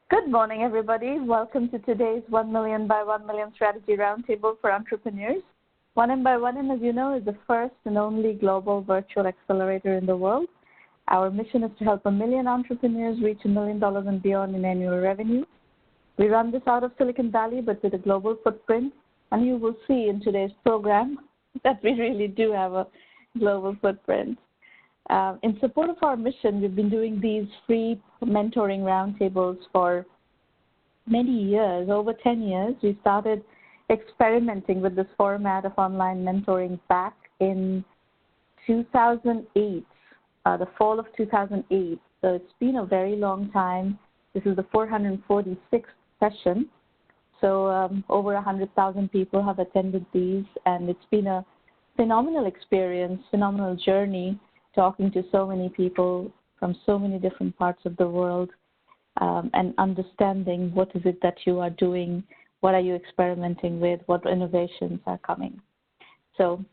Good morning, everybody. Welcome to today's 1 million by 1 million strategy roundtable for entrepreneurs. 1M1M, as you know, is the first and only global virtual accelerator in the world. Our mission is to help 1 million entrepreneurs reach $1 million and beyond in annual revenue. We run this out of Silicon Valley, but with a global footprint. And you will see in today's program that we really do have a global footprint. In support of our mission, we've been doing these free mentoring roundtables for many years, over 10 years. We started experimenting with this format of online mentoring back in 2008, the fall of 2008. So it's been a very long time. This is the 446th session. So over 100,000 people have attended these, and it's been a phenomenal experience, phenomenal journey, talking to so many people from so many different parts of the world and understanding what is it that you are doing, what are you experimenting with, what innovations are coming. So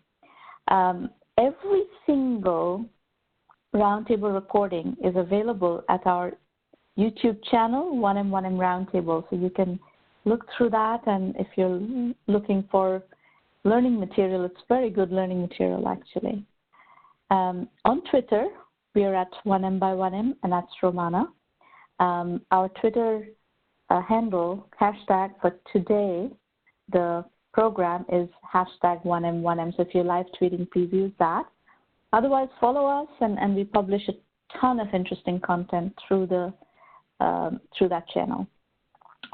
every single roundtable recording is available at our YouTube channel, 1M1M Roundtable. So you can look through that, and if you're looking for learning material, it's very good learning material, actually. On Twitter, we are at 1M1M, and that's Romana. Our Twitter handle, hashtag for today, the program is hashtag 1M1M. So if you're live tweeting, please use that. Otherwise, follow us, and we publish a ton of interesting content through that channel.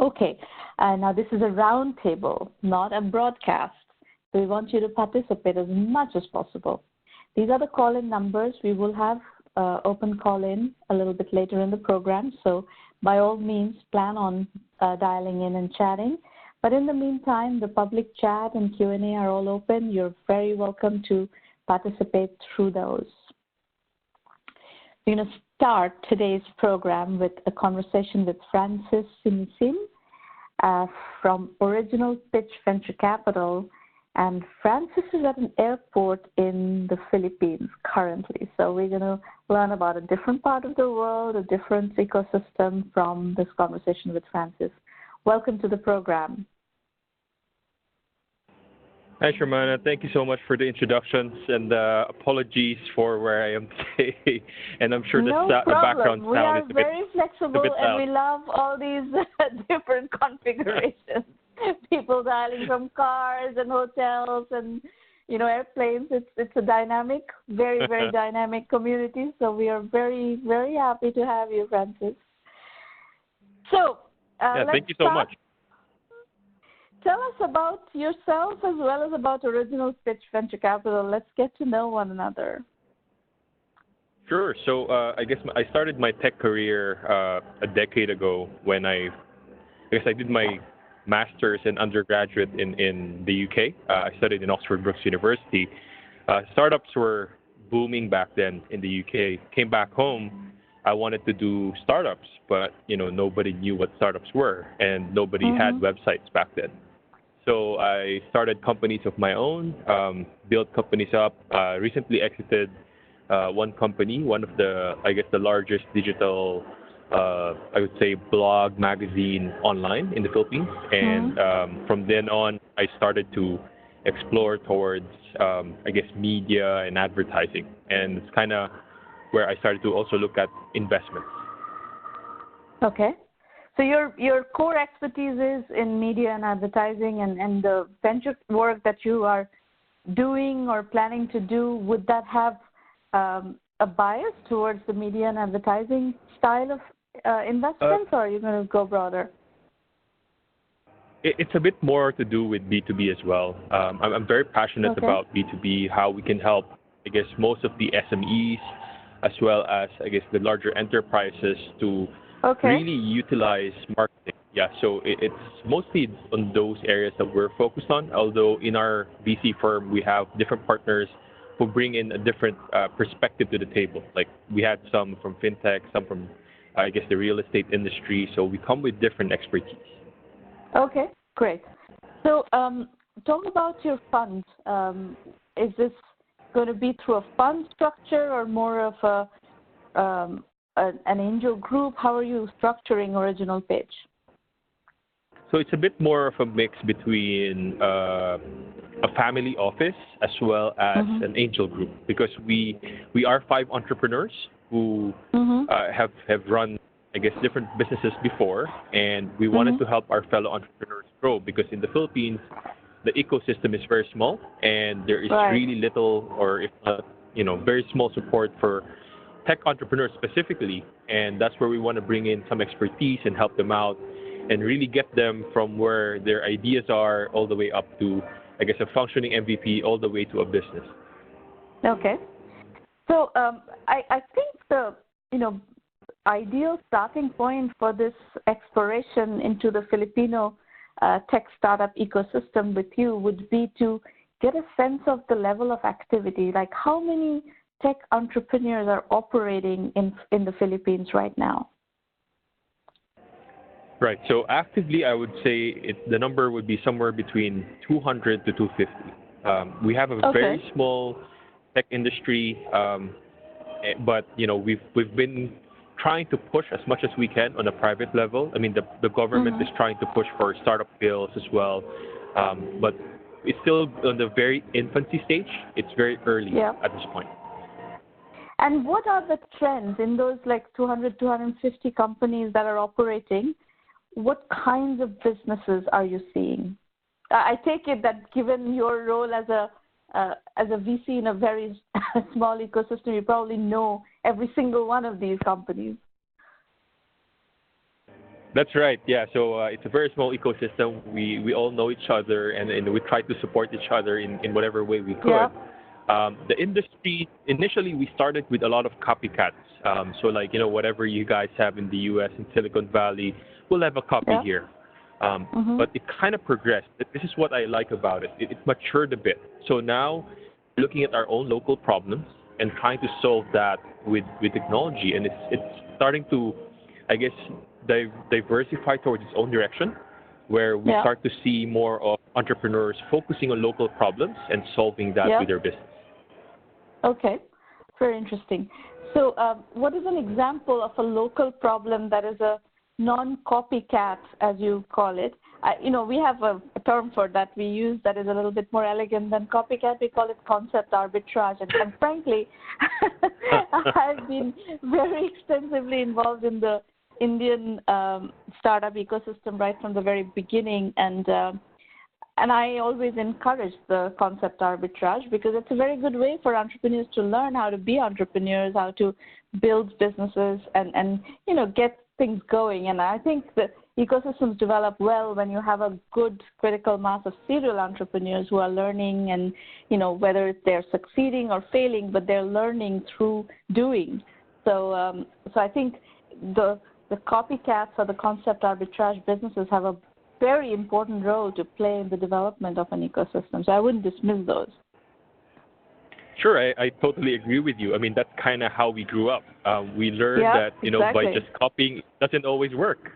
Okay, now this is a roundtable, not a broadcast. So we want you to participate as much as possible. These are the call-in numbers. We will have open call-in a little bit later in the program. So by all means, plan on dialing in and chatting. But in the meantime, the public chat and Q&A are all open. You're very welcome to participate through those. We're going to start today's program with a conversation with Francis Simisim from Original Pitch Venture Capital. And Francis is at an airport in the Philippines currently. So we're going to learn about a different part of the world, a different ecosystem from this conversation with Francis. Welcome to the program. Hi, Sharmana. Thank you so much for the introductions, and apologies for where I am today. And I'm sure no the background we sound are is a very flexible, and we love all these different configurations. People dialing from cars and hotels and, airplanes. It's a dynamic, very, very dynamic community. So we are very, very happy to have you, Francis. So thank you so much. Tell us about yourself as well as about Original Pitch Venture Capital. Let's get to know one another. Sure. So I guess I started my tech career a decade ago when I did my master's and undergraduate in the UK. I studied in Oxford Brookes University. Startups were booming back then in the UK. Came back home, I wanted to do startups, but nobody knew what startups were, and nobody had websites back then. So I started companies of my own, built companies up. Recently exited one company, one of the largest digital I would say blog magazine online in the Philippines, and from then on I started to explore towards media and advertising, and it's kind of where I started to also look at investments. Okay, so your core expertise is in media and advertising, and the venture work that you are doing or planning to do, would that have a bias towards the media and advertising style of investments, or are you going to go broader? It's a bit more to do with B2B as well. I'm very passionate about B2B, how we can help, most of the SMEs as well as, the larger enterprises to really utilize marketing. Yeah, so it's mostly on those areas that we're focused on, although in our VC firm, we have different partners who bring in a different perspective to the table. Like we had some from fintech, some from the real estate industry, so we come with different expertise. Okay, great. So talk about your fund. Is this going to be through a fund structure or more of a an angel group? How are you structuring original pitch? So it's a bit more of a mix between a family office as well as an angel group, because we are 5 entrepreneurs who have run, I guess, different businesses before, and we wanted to help our fellow entrepreneurs grow, because in the Philippines the ecosystem is very small and there is really little, or if not, very small support for tech entrepreneurs specifically, and that's where we want to bring in some expertise and help them out and really get them from where their ideas are all the way up to, I guess, a functioning MVP, all the way to a business. Okay. So I think the ideal starting point for this exploration into the Filipino tech startup ecosystem with you would be to get a sense of the level of activity, like how many tech entrepreneurs are operating in the Philippines right now? Right. So actively, I would say the number would be somewhere between 200 to 250. We have a very small tech industry, but we've been trying to push as much as we can on a private level. I mean, the government is trying to push for startup bills as well, but it's still on the very infancy stage. It's very early at this point. And what are the trends in those 200, 250 companies that are operating? What kinds of businesses are you seeing? I take it that given your role as a VC in a very small ecosystem, you probably know every single one of these companies. That's right. Yeah. So it's a very small ecosystem. We all know each other, and we try to support each other in whatever way we could. Yeah. The industry, initially we started with a lot of copycats. So whatever you guys have in the US, in Silicon Valley, we'll have a copy here. But it kind of progressed. This is what I like about it. It matured a bit. So now looking at our own local problems and trying to solve that with technology, and it's starting to, I guess, diversify towards its own direction, where we start to see more of entrepreneurs focusing on local problems and solving that with their business. Okay, very interesting. So what is an example of a local problem that is a non-copycat, as you call it? We have a term for that we use that is a little bit more elegant than copycat. We call it concept arbitrage. And frankly, I've been very extensively involved in the Indian startup ecosystem right from the very beginning, and I always encourage the concept arbitrage because it's a very good way for entrepreneurs to learn how to be entrepreneurs, how to build businesses, and get things going. And I think that ecosystems develop well when you have a good critical mass of serial entrepreneurs who are learning, and whether they're succeeding or failing, but they're learning through doing. So I think the copycats or the concept arbitrage businesses have a very important role to play in the development of an ecosystem. So I wouldn't dismiss those. Sure, I totally agree with you. I mean, that's kind of how we grew up. We learned that, by just copying doesn't always work.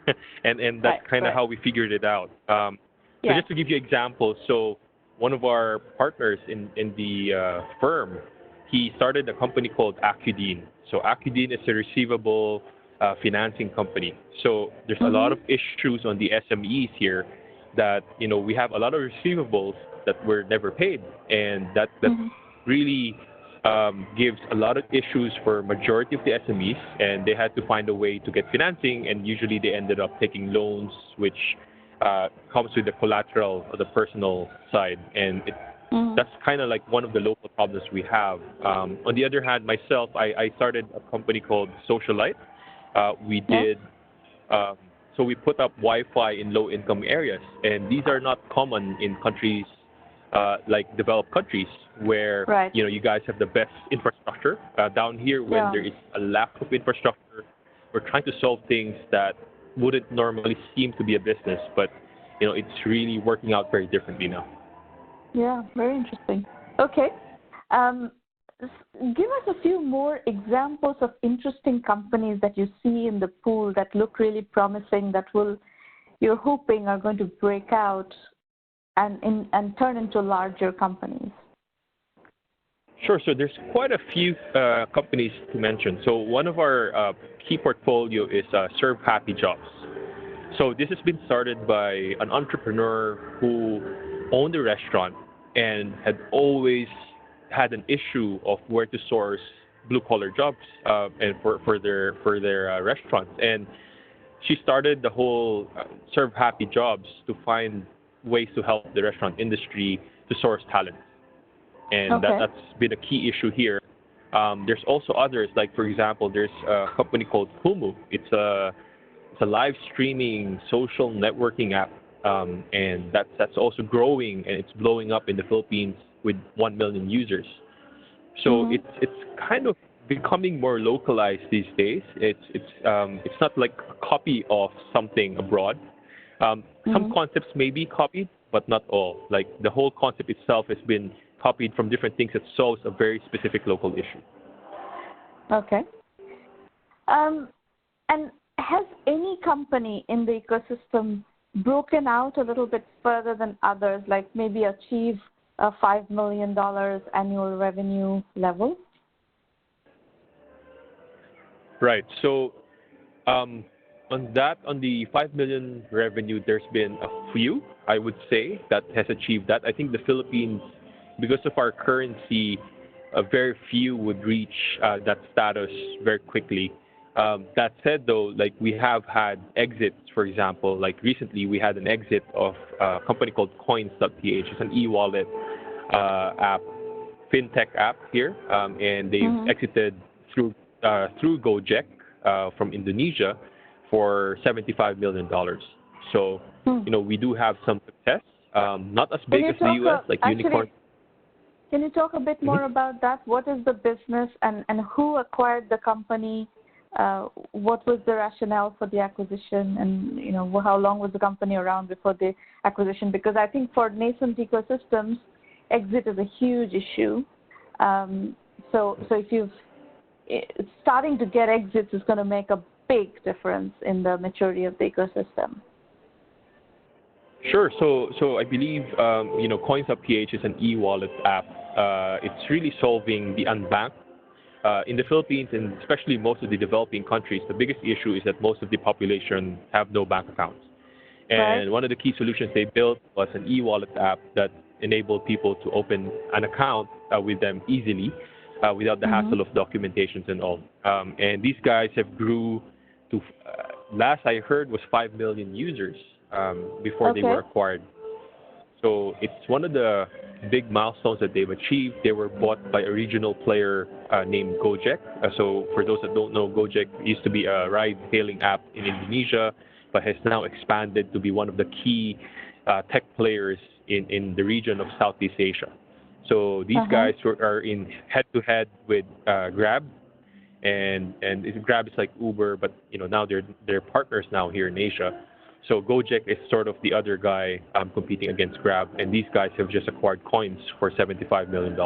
and that's kind of how we figured it out. So just to give you examples, so one of our partners in the firm, he started a company called Accudine. So Accudine is a receivable financing company. So there's a lot of issues on the SMEs here that, we have a lot of receivables that were never paid. And that really gives a lot of issues for majority of the SMEs, and they had to find a way to get financing, and usually they ended up taking loans, which comes with the collateral of the personal side. And that's kind of like one of the local problems we have. On the other hand, myself, I started a company called Socialite. We did, so we put up Wi-Fi in low-income areas, and these are not common in countries like developed countries where you guys have the best infrastructure. Down here, when there is a lack of infrastructure, we're trying to solve things that wouldn't normally seem to be a business, but it's really working out very differently now. Yeah, very interesting. Okay. Give us a few more examples of interesting companies that you see in the pool that look really promising, that you're hoping are going to break out and turn into larger companies. Sure. So there's quite a few companies to mention. So one of our key portfolio is Serve Happy Jobs. So this has been started by an entrepreneur who owned a restaurant and had always had an issue of where to source blue collar jobs and for their restaurants. And she started the whole Serve Happy Jobs to find ways to help the restaurant industry to source talent, and Okay. that's been a key issue here. There's also others, like for example, there's a company called Kumu. It's a live streaming social networking app, and that's also growing and it's blowing up in the Philippines with 1 million users. So Mhm. it's kind of becoming more localized these days. It's not like a copy of something abroad. Some Mhm. concepts may be copied, but not all. Like the whole concept itself has been copied from different things that solves a very specific local issue. Okay. Um, and has any company in the ecosystem broken out a little bit further than others, like maybe achieve a $5 million annual revenue level? Right. So on the 5 million revenue, there's been a few, I would say, that has achieved that. I think the Philippines, because of our currency, very few would reach that status very quickly. That said, though, like we have had exits, for example, like recently we had an exit of a company called Coins.ph. It's an e-wallet app, fintech app here, and they've Mhm. exited through Gojek from Indonesia for $75 million. So, Hmm. we do have some success. Not as Can big you as the talk U.S. like actually? Unicorn. Can you talk a bit Mhm. more about that? What is the business and who acquired the company? What was the rationale for the acquisition, and how long was the company around before the acquisition? Because I think for nascent ecosystems, exit is a huge issue. So if starting to get exits is going to make a big difference in the maturity of the ecosystem. Sure. So I believe Coins.ph is an e-wallet app. It's really solving the unbanked. In the Philippines and especially most of the developing countries, the biggest issue is that most of the population have no bank accounts. Right? And one of the key solutions they built was an e-wallet app that enabled people to open an account with them easily without the Mm-hmm. hassle of documentations and all. And these guys have grew to, last I heard, was 5 million users before they Okay. were acquired. So it's one of the big milestones that they've achieved. They were bought by a regional player named Gojek. So for those that don't know, Gojek used to be a ride-hailing app in Indonesia, but has now expanded to be one of the key tech players in the region of Southeast Asia. So these Uh-huh. guys are in head-to-head with Grab, and Grab is like Uber, but now they're partners now here in Asia. So Gojek is sort of the other guy competing against Grab, and these guys have just acquired Coins for $75 million.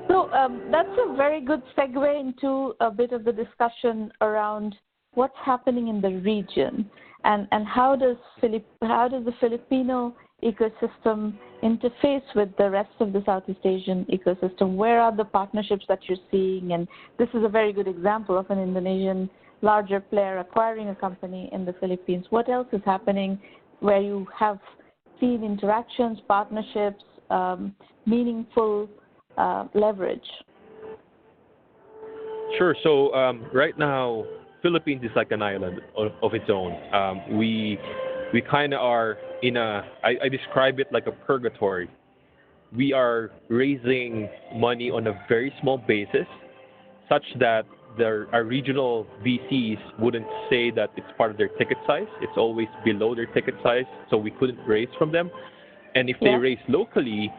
So that's a very good segue into a bit of the discussion around what's happening in the region, and how does the Filipino ecosystem interface with the rest of the Southeast Asian ecosystem? Where are the partnerships that you're seeing? And this is a very good example of an Indonesian larger player acquiring a company in the Philippines. What else is happening where you have seen interactions, partnerships, meaningful leverage? Sure. So right now, Philippines is like an island of its own. We kind of are in I describe it like a purgatory. We are raising money on a very small basis, such that our regional VCs wouldn't say that it's part of their ticket size. It's always below their ticket size, so we couldn't raise from them. And if they Yeah. raise locally,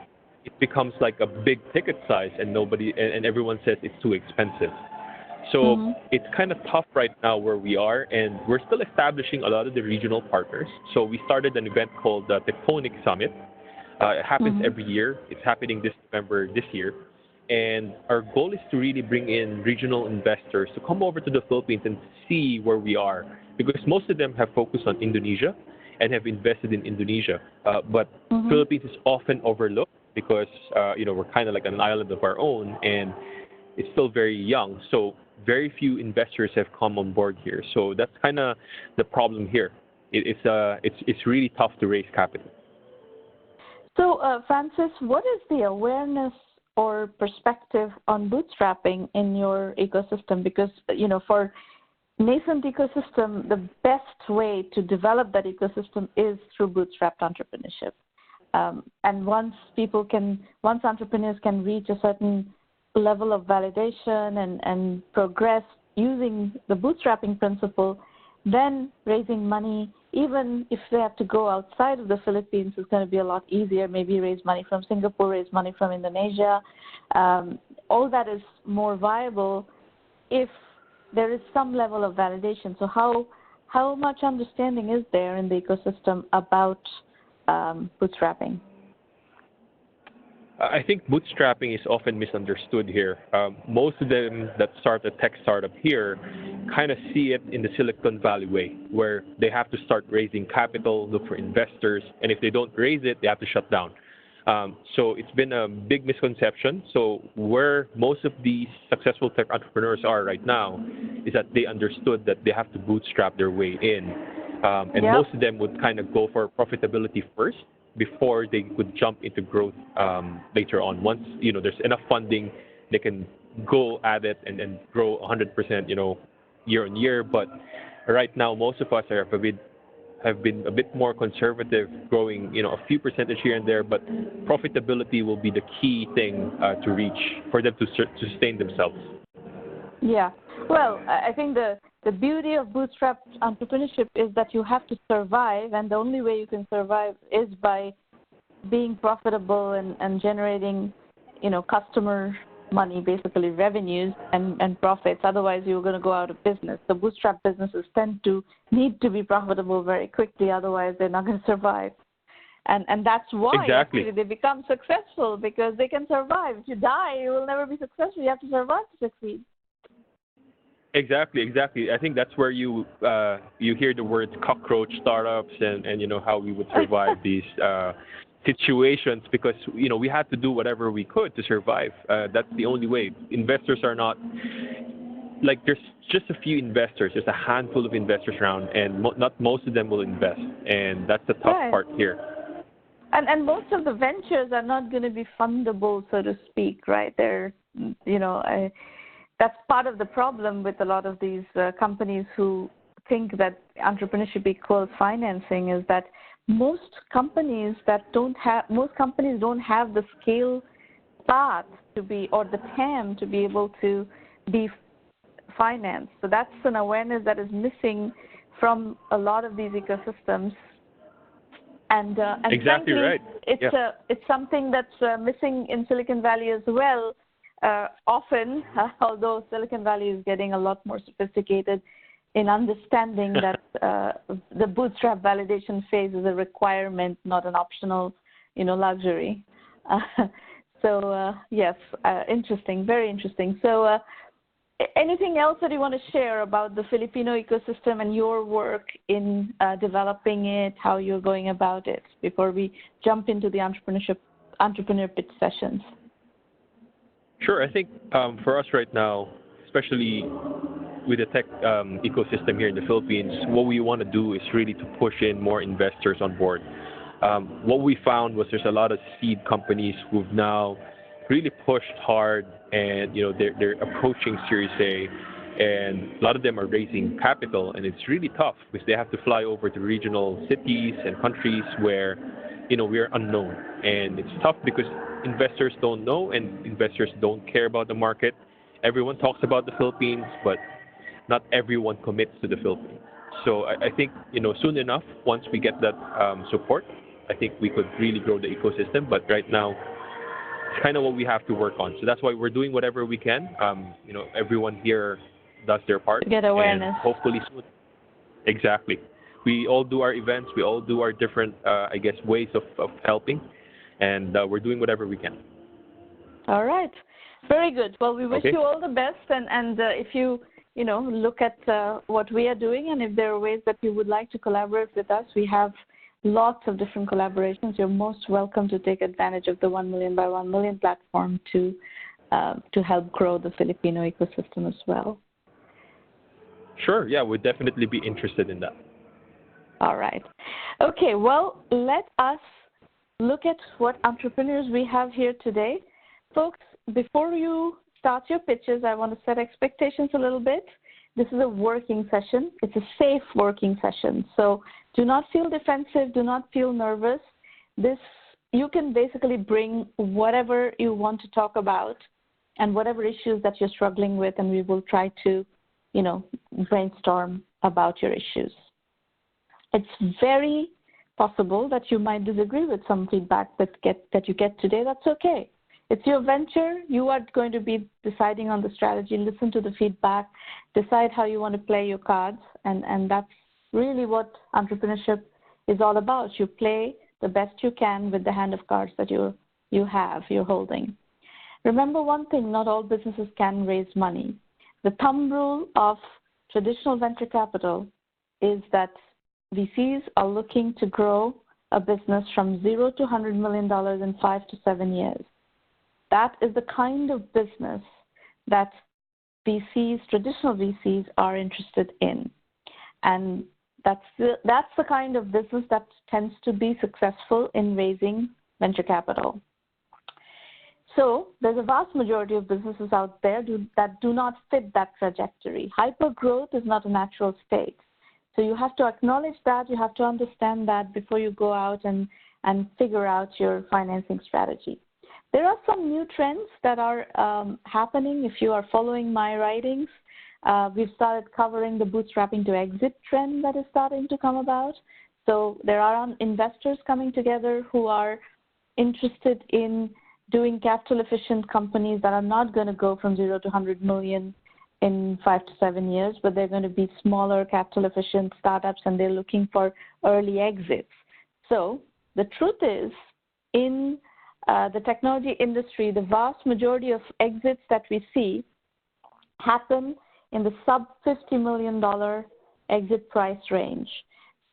it becomes like a big ticket size, and everyone says it's too expensive. So Mm-hmm. it's kind of tough right now where we are, and we're still establishing a lot of the regional partners. So we started an event called the Tectonic Summit. It happens Mm-hmm. every year. It's happening this November this year. And our goal is to really bring in regional investors to come over to the Philippines and see where we are. Because most of them have focused on Indonesia and have invested in Indonesia. But Mm-hmm. Philippines is often overlooked. because we're kind of like an island of our own, and it's still very young. So very few investors have come on board here. So that's kind of the problem here. It's really tough to raise capital. So, Francis, what is the awareness or perspective on bootstrapping in your ecosystem? Because, for nascent ecosystem, the best way to develop that ecosystem is through bootstrapped entrepreneurship. And once entrepreneurs can reach a certain level of validation and progress using the bootstrapping principle, then raising money, even if they have to go outside of the Philippines, is going to be a lot easier. Maybe raise money from Singapore, raise money from Indonesia. All that is more viable if there is some level of validation. So how much understanding is there in the ecosystem about bootstrapping? I think bootstrapping is often misunderstood here. Most of them that start a tech startup here kind of see it in the Silicon Valley way, where they have to start raising capital, look for investors, and if they don't raise it, they have to shut down. So it's been a big misconception. So where most of these successful tech entrepreneurs are right now is that they understood that they have to bootstrap their way in. And most of them would kind of go for profitability first before they could jump into growth later on. Once there's enough funding, they can go at it and grow 100% year on year. But right now, most of us have been a bit more conservative, growing a few percentage here and there. But profitability will be the key thing to reach for them to sustain themselves. Yeah. Well, I think the beauty of bootstrap entrepreneurship is that you have to survive, and the only way you can survive is by being profitable and generating, customer money, basically revenues and profits. Otherwise, you're going to go out of business. So bootstrap businesses tend to need to be profitable very quickly. Otherwise, they're not going to survive. And that's why actually they become successful, because they can survive. If you die, you will never be successful. You have to survive to succeed. Exactly. I think that's where you hear the words cockroach startups and how we would survive these situations, because we had to do whatever we could to survive. That's the only way. Investors are not like, there's just a few investors. There's a handful of investors around, and not most of them will invest, and that's the tough part here. And most of the ventures are not going to be fundable, so to speak, right? They're that's part of the problem with a lot of these companies who think that entrepreneurship equals financing, is that most companies don't have the scale path to be, or the TAM to be able to be financed. So that's an awareness that is missing from a lot of these ecosystems. And exactly frankly, right. It's something that's missing in Silicon Valley as well. Often, although Silicon Valley is getting a lot more sophisticated in understanding that the bootstrap validation phase is a requirement, not an optional, luxury. Yes, interesting, very interesting. So anything else that you want to share about the Filipino ecosystem and your work in developing it, how you're going about it, before we jump into the entrepreneur pitch sessions? Sure. I think for us right now, especially with the tech ecosystem here in the Philippines, what we want to do is really to push in more investors on board. What we found was there's a lot of seed companies who've now really pushed hard, and they're approaching Series A, and a lot of them are raising capital, and it's really tough because they have to fly over to regional cities and countries where we are unknown, and it's tough because investors don't know and investors don't care about the market. Everyone talks about the Philippines, but not everyone commits to the Philippines. So I think soon enough, once we get that support, I think we could really grow the ecosystem. But right now, it's kind of what we have to work on. So that's why we're doing whatever we can. Everyone here does their part. To get awareness. And hopefully soon. Exactly. We all do our events. We all do our different, ways of helping. And we're doing whatever we can. All right. Very good. Well, we wish you all the best. And if you, look at what we are doing, and if there are ways that you would like to collaborate with us, we have lots of different collaborations. You're most welcome to take advantage of the 1 million by 1 million platform to help grow the Filipino ecosystem as well. Sure, yeah, we'd definitely be interested in that. All right. Okay, well, let us look at what entrepreneurs we have here today. Folks, before you start your pitches, I want to set expectations a little bit. This is a working session. It's a safe working session. So do not feel defensive. Do not feel nervous. You can basically bring whatever you want to talk about and whatever issues that you're struggling with, and we will try to, brainstorm about your issues. It's very possible that you might disagree with some feedback that you get today. That's okay. It's your venture. You are going to be deciding on the strategy, listen to the feedback, decide how you want to play your cards, and that's really what entrepreneurship is all about. You play the best you can with the hand of cards that you're holding. Remember one thing, not all businesses can raise money. The thumb rule of traditional venture capital is that VCs are looking to grow a business from 0 to $100 million in 5 to 7 years. That is the kind of business that traditional VCs are interested in. And that's the kind of business that tends to be successful in raising venture capital. So there's a vast majority of businesses out there that do not fit that trajectory. Hypergrowth is not a natural state. So you have to acknowledge that, you have to understand that before you go out and figure out your financing strategy. There are some new trends that are happening. If you are following my writings, we've started covering the bootstrapping to exit trend that is starting to come about. So there are investors coming together who are interested in doing capital-efficient companies that are not going to go from 0 to 100 million in 5 to 7 years, but they're going to be smaller capital-efficient startups, and they're looking for early exits. So the truth is, in the technology industry, the vast majority of exits that we see happen in the sub-$50 million exit price range.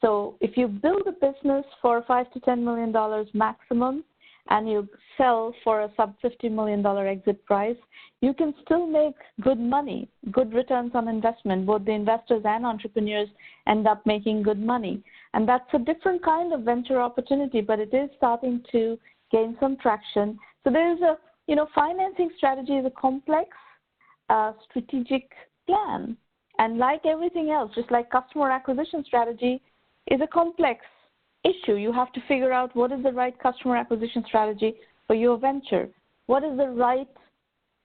So if you build a business for $5 to $10 million maximum, and you sell for a sub-$50 million exit price, you can still make good money, good returns on investment. Both the investors and entrepreneurs end up making good money. And that's a different kind of venture opportunity, but it is starting to gain some traction. So there's financing strategy is a complex strategic plan. And like everything else, just like customer acquisition strategy is a complex issue. You have to figure out what is the right customer acquisition strategy for your venture. What is the right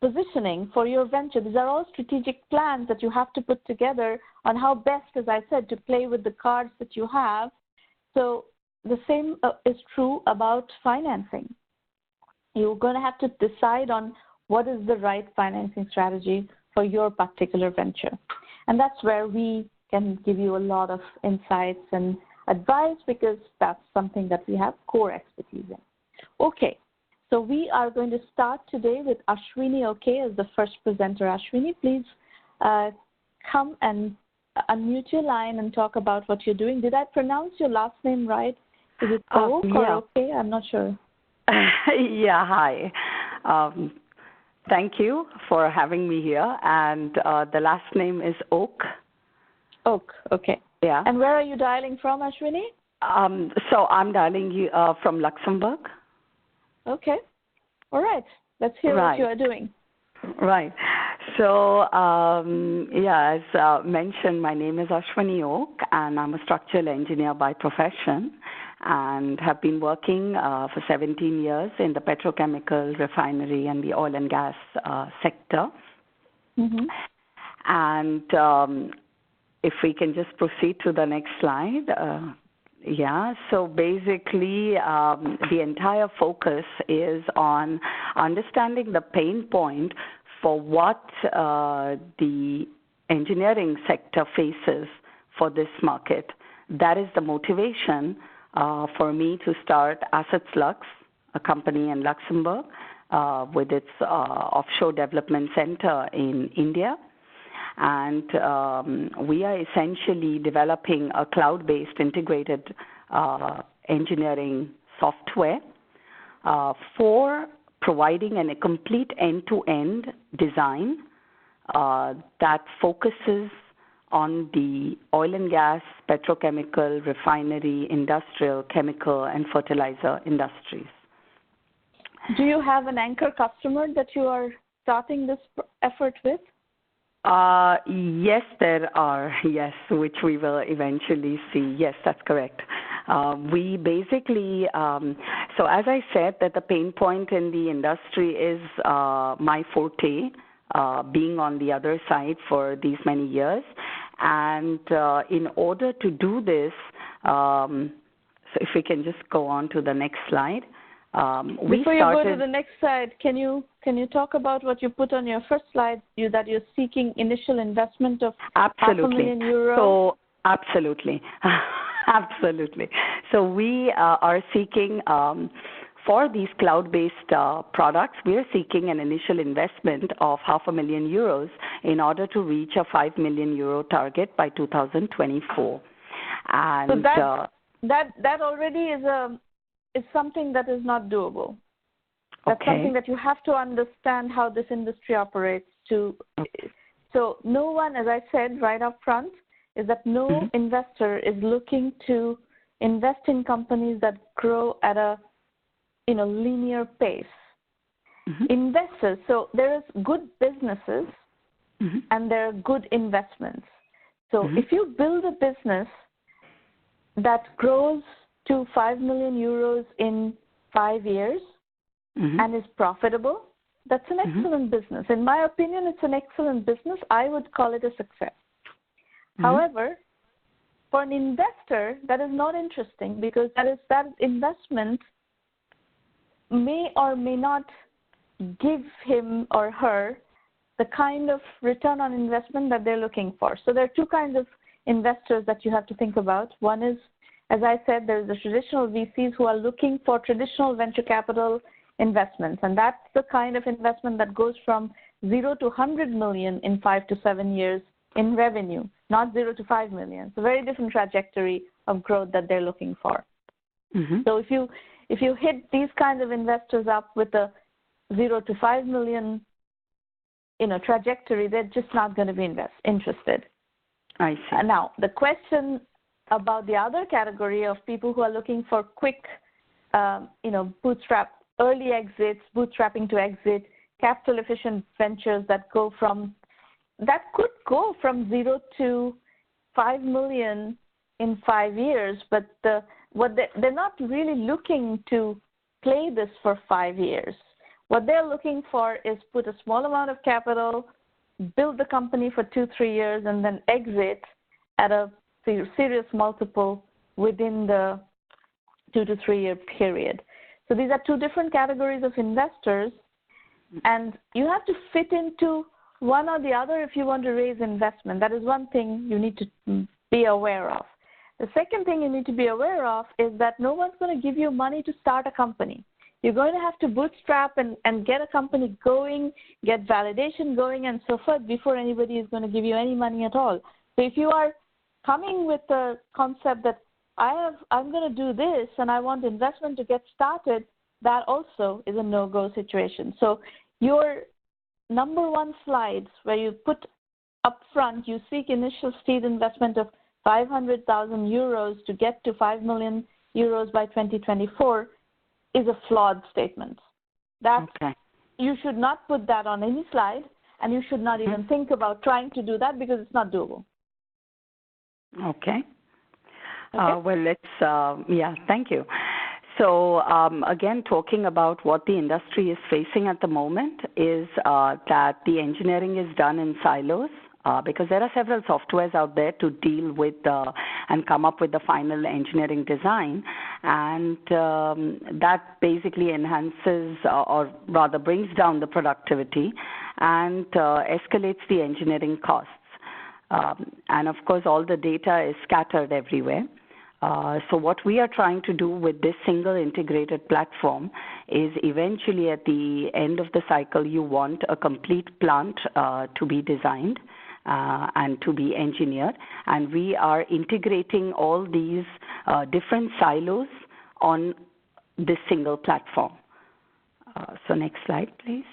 positioning for your venture? These are all strategic plans that you have to put together on how best, as I said, to play with the cards that you have. So the same is true about financing. You're going to have to decide on what is the right financing strategy for your particular venture. And that's where we can give you a lot of insights and advice, because that's something that we have core expertise in. Okay, so we are going to start today with Ashwini Oke as the first presenter. Ashwini, please come and unmute your line and talk about what you're doing. Did I pronounce your last name right? Is it Oke or Oke? I'm not sure. Yeah, hi. Thank you for having me here. And the last name is Oke. Oke, okay. Yeah. And where are you dialing from, Ashwini? So I'm dialing you from Luxembourg. Okay. All right. Let's hear what you are doing. Right. So, as mentioned, my name is Ashwini Oke, and I'm a structural engineer by profession, and have been working for 17 years in the petrochemical, refinery, and the oil and gas sector. Mm-hmm. And if we can just proceed to the next slide. So basically the entire focus is on understanding the pain point for what the engineering sector faces for this market. That is the motivation for me to start Asets-Lux, a company in Luxembourg with its offshore development center in India. And we are essentially developing a cloud-based integrated engineering software for providing a complete end-to-end design that focuses on the oil and gas, petrochemical, refinery, industrial, chemical, and fertilizer industries. Do you have an anchor customer that you are starting this effort with? Yes, there are, yes, which we will eventually see. Yes, that's correct. We basically, so as I said, that the pain point in the industry is my forte, being on the other side for these many years. And in order to do this, so if we can just go on to the next slide. Before you go to the next slide, can you talk about what you put on your first slide, that you're seeking initial investment of €500,000? So absolutely. Absolutely. So we are seeking, for these cloud-based products, we are seeking an initial investment of €500,000 in order to reach a €5 million target by 2024. And so that already is something that is not doable. That's something that you have to understand how this industry operates. So no one, as I said right up front, is that no investor is looking to invest in companies that grow at a linear pace. Investors, so there is good businesses and there are good investments. So if you build a business that grows to €5 million in 5 years and is profitable, that's an excellent business. In my opinion, it's an excellent business. I would call it a success. However, for an investor, that is not interesting because that investment may or may not give him or her the kind of return on investment that they're looking for. So there are two kinds of investors that you have to think about. One is, as I said, there's the traditional VCs who are looking for traditional venture capital investments, and that's the kind of investment that goes from 0 to 100 million in 5 to 7 years in revenue, not 0 to 5 million. It's a very different trajectory of growth that they're looking for. So if you hit these kinds of investors up with a 0 to 5 million trajectory, they're just not going to be interested. I see. Now, the question about the other category of people who are looking for quick, early exits, bootstrapping to exit, capital efficient ventures that could go from 0 to 5 million in 5 years, but they're not really looking to play this for 5 years. What they're looking for is put a small amount of capital, build the company for 2-3 years, and then exit at a serious multiple within the 2 to 3 year period. So these are two different categories of investors, and you have to fit into one or the other if you want to raise investment. That is one thing you need to be aware of. The second thing you need to be aware of is that no one's going to give you money to start a company. You're going to have to bootstrap and get a company going, get validation going, and so forth before anybody is going to give you any money at all. So if you are coming with the concept that I'm going to do this and I want investment to get started, that also is a no-go situation. So your number one slides where you put up front, you seek initial seed investment of €500,000 to get to €5 million by 2024 is a flawed statement. You should not put that on any slide, and you should not even think about trying to do that because it's not doable. Okay. Well, let's, thank you. So again, talking about what the industry is facing at the moment is that the engineering is done in silos because there are several softwares out there to deal with and come up with the final engineering design, and that basically enhances or rather brings down the productivity and escalates the engineering costs. And of course, all the data is scattered everywhere. So what we are trying to do with this single integrated platform is eventually at the end of the cycle, you want a complete plant to be designed and to be engineered. And we are integrating all these different silos on this single platform. So next slide, please.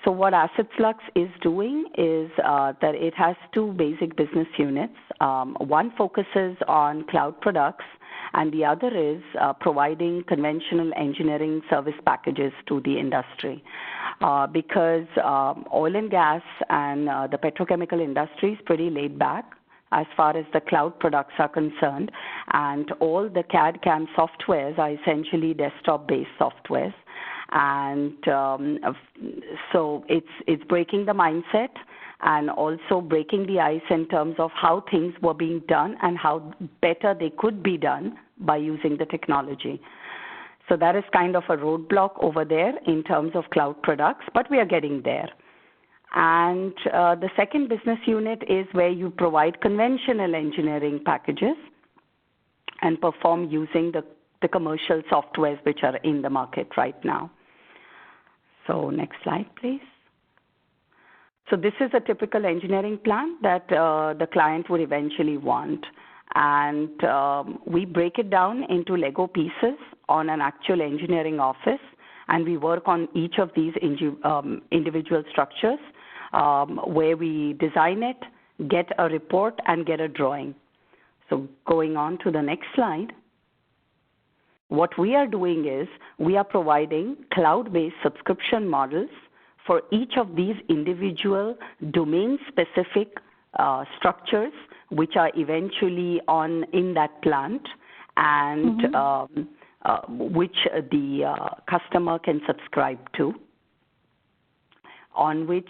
So what Asets-Lux is doing is that it has two basic business units. One focuses on cloud products, and the other is providing conventional engineering service packages to the industry. Because oil and gas and the petrochemical industry is pretty laid back as far as the cloud products are concerned, and all the CAD/CAM softwares are essentially desktop-based softwares. And so it's breaking the mindset and also breaking the ice in terms of how things were being done and how better they could be done by using the technology. So that is kind of a roadblock over there in terms of cloud products, but we are getting there. And the second business unit is where you provide conventional engineering packages and perform using the commercial softwares which are in the market right now. So next slide, please. So this is a typical engineering plan that the client would eventually want. And we break it down into Lego pieces on an actual engineering office, and we work on each of these individual structures where we design it, get a report, and get a drawing. So going on to the next slide. What we are doing is we are providing cloud-based subscription models for each of these individual domain-specific structures which are eventually in that plant and which the customer can subscribe to, on which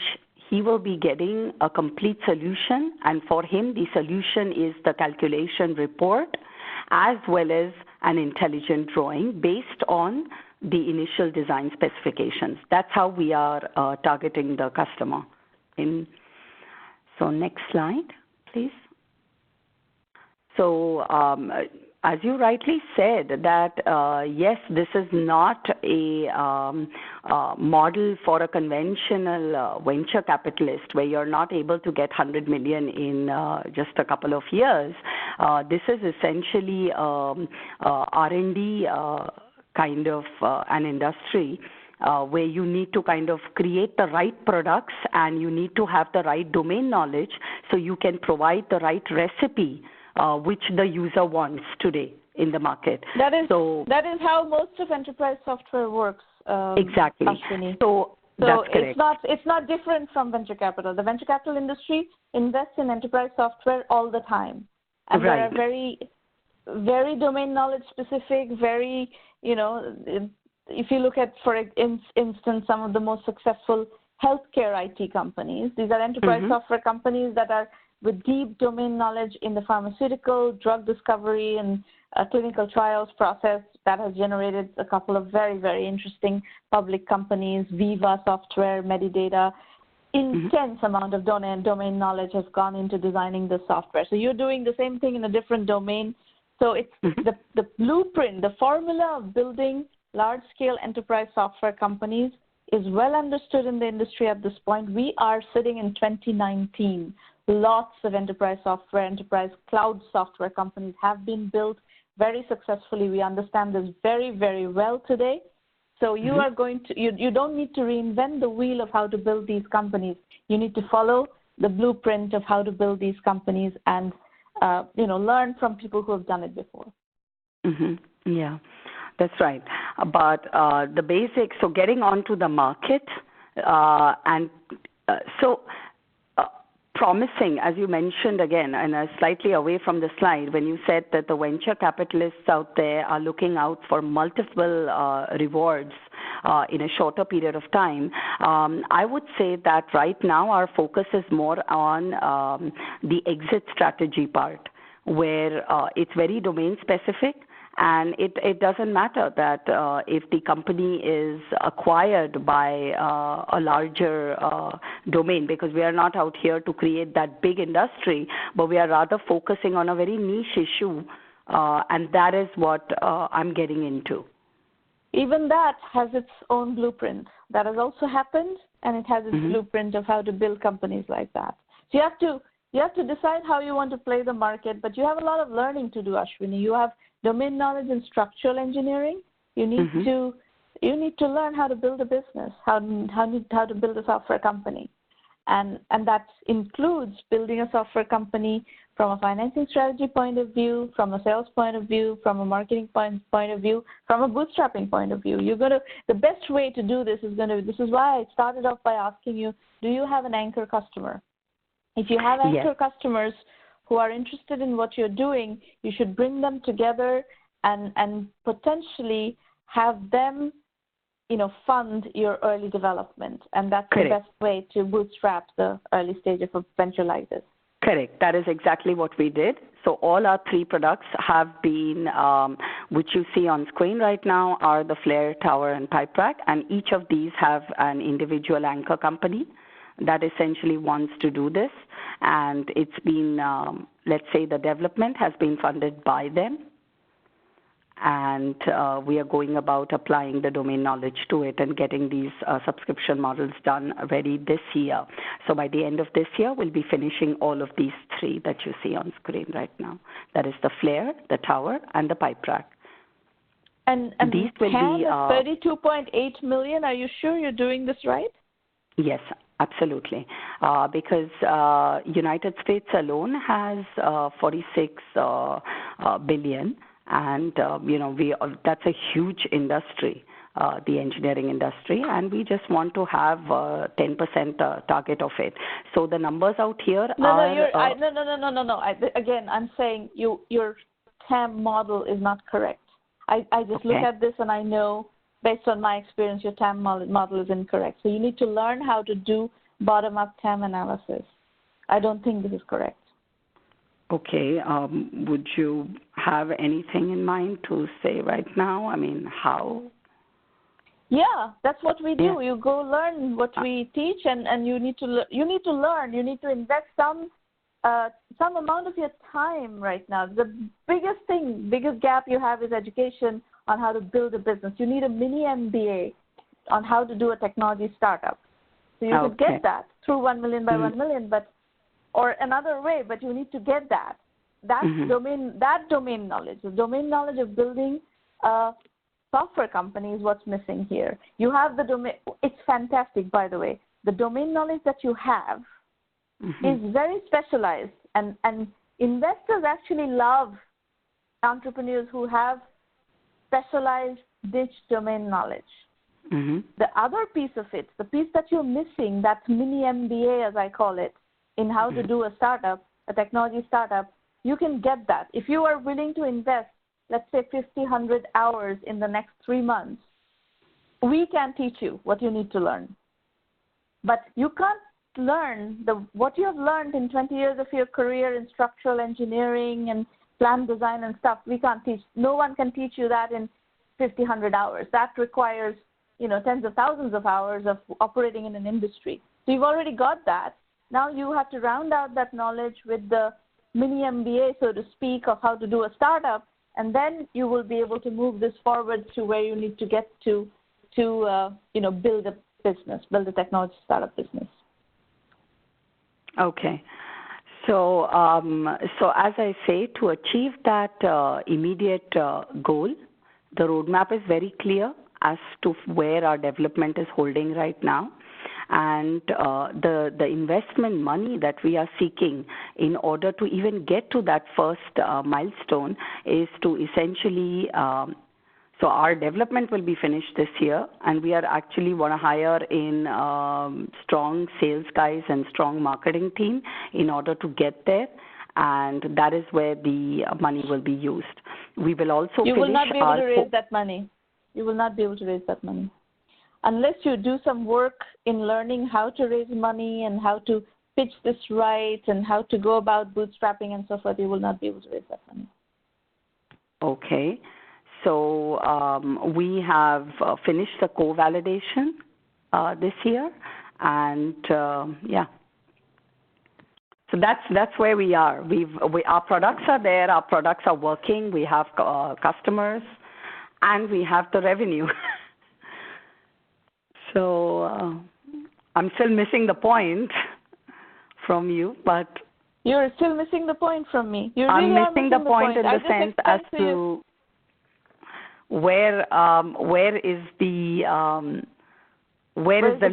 he will be getting a complete solution, and for him the solution is the calculation report as well as an intelligent drawing based on the initial design specifications. That's how we are targeting the customer. So next slide, please. So as you rightly said, that yes, this is not a model for a conventional venture capitalist where you're not able to get 100 million in just a couple of years. This is essentially R&D kind of an industry where you need to kind of create the right products and you need to have the right domain knowledge so you can provide the right recipe which the user wants today in the market. That is how most of enterprise software works. Exactly. Ashwini. So that's correct. It's not different from venture capital. The venture capital industry invests in enterprise software all the time, and right. They are very, very domain knowledge specific. Very, if you look at, for instance, some of the most successful healthcare IT companies, these are enterprise software companies that are with deep domain knowledge in the pharmaceutical, drug discovery, and clinical trials process that has generated a couple of very, very interesting public companies, Viva Software, Medidata. Intense amount of domain knowledge has gone into designing the software. So you're doing the same thing in a different domain. So it's the blueprint, the formula of building large-scale enterprise software companies is well understood in the industry at this point. We are sitting in 2019. Lots of enterprise software, enterprise cloud software companies have been built very successfully. We understand this very, very well today. So you are going to, you don't need to reinvent the wheel of how to build these companies. You need to follow the blueprint of how to build these companies and, learn from people who have done it before. Yeah, that's right. But the basics, so getting onto the market promising, as you mentioned again, and slightly away from the slide, when you said that the venture capitalists out there are looking out for multiple rewards in a shorter period of time, I would say that right now our focus is more on the exit strategy part, where it's very domain specific. And it doesn't matter that if the company is acquired by a larger domain, because we are not out here to create that big industry, but we are rather focusing on a very niche issue, and that is what I'm getting into. Even that has its own blueprint. That has also happened, and it has its blueprint of how to build companies like that. So you have to You have to decide how you want to play the market, but you have a lot of learning to do, Ashwini. You have domain knowledge in structural engineering. You need to learn how to build a business, how to build a software company. And that includes building a software company from a financing strategy point of view, from a sales point of view, from a marketing point of view, from a bootstrapping point of view. The best way to do this is why I started off by asking you, do you have an anchor customer? If you have anchor customers who are interested in what you're doing, you should bring them together and potentially have them, fund your early development. And that's the best way to bootstrap the early stage of a venture like this. Correct. That is exactly what we did. So all our 3 products have been, which you see on screen right now, are the Flare, Tower, and Pipe Rack, and each of these have an individual anchor company that essentially wants to do this. And it's been, let's say the development has been funded by them. And we are going about applying the domain knowledge to it and getting these subscription models done ready this year. So by the end of this year, we'll be finishing all of these 3 that you see on screen right now. That is the Flare, the Tower, and the Pipe Rack. And these will be 32.8 million. Are you sure you're doing this right? Yes, absolutely. Because United States alone has 46 billion. And, that's a huge industry, the engineering industry, and we just want to have 10% target of it. So the numbers out here are... No. Again, I'm saying your TAM model is not correct. I just look at this and I know, based on my experience, your TAM model is incorrect. So you need to learn how to do bottom-up TAM analysis. I don't think this is correct. Okay. Would you have anything in mind to say right now? I mean, how? Yeah, that's what we do. Yeah. You go learn what we teach, and you need to learn. You need to invest some amount of your time right now. The biggest gap you have is education on how to build a business. You need a mini MBA on how to do a technology startup. So you could get that through 1Mby1M, or another way, but you need to get that. That's domain knowledge. The domain knowledge of building a software company is what's missing here. You have the domain. It's fantastic, by the way. The domain knowledge that you have is very specialized, and investors actually love entrepreneurs who have specialized niche domain knowledge. The other piece of it, the piece that you're missing, that mini MBA, as I call it, in how to do a startup, a technology startup, you can get that. If you are willing to invest, let's say 100 hours in the next 3 months, we can teach you what you need to learn. But you can't learn what you have learned in 20 years of your career in structural engineering and plant design and stuff. We can't teach. No one can teach you that in 100 hours. That requires, tens of thousands of hours of operating in an industry. So you've already got that. Now you have to round out that knowledge with the mini MBA, so to speak, of how to do a startup, and then you will be able to move this forward to where you need to get to build a business, build a technology startup business. Okay. So as I say, to achieve that immediate goal, the roadmap is very clear as to where our development is holding right now. And the investment money that we are seeking in order to even get to that first milestone is to essentially, so our development will be finished this year, and we are actually want to hire in strong sales guys and strong marketing team in order to get there. And that is where the money will be used. We will also You will not be able to raise that money. You will not be able to raise that money. Unless you do some work in learning how to raise money and how to pitch this right and how to go about bootstrapping and so forth, you will not be able to raise that money. Okay. So we have finished the co-validation this year, and yeah. So that's where we are. Our products are there. Our products are working. We have customers, and we have the revenue. So I'm still missing the point from you, but You're still missing the point from me. You I'm really missing the point in the sense as to where is the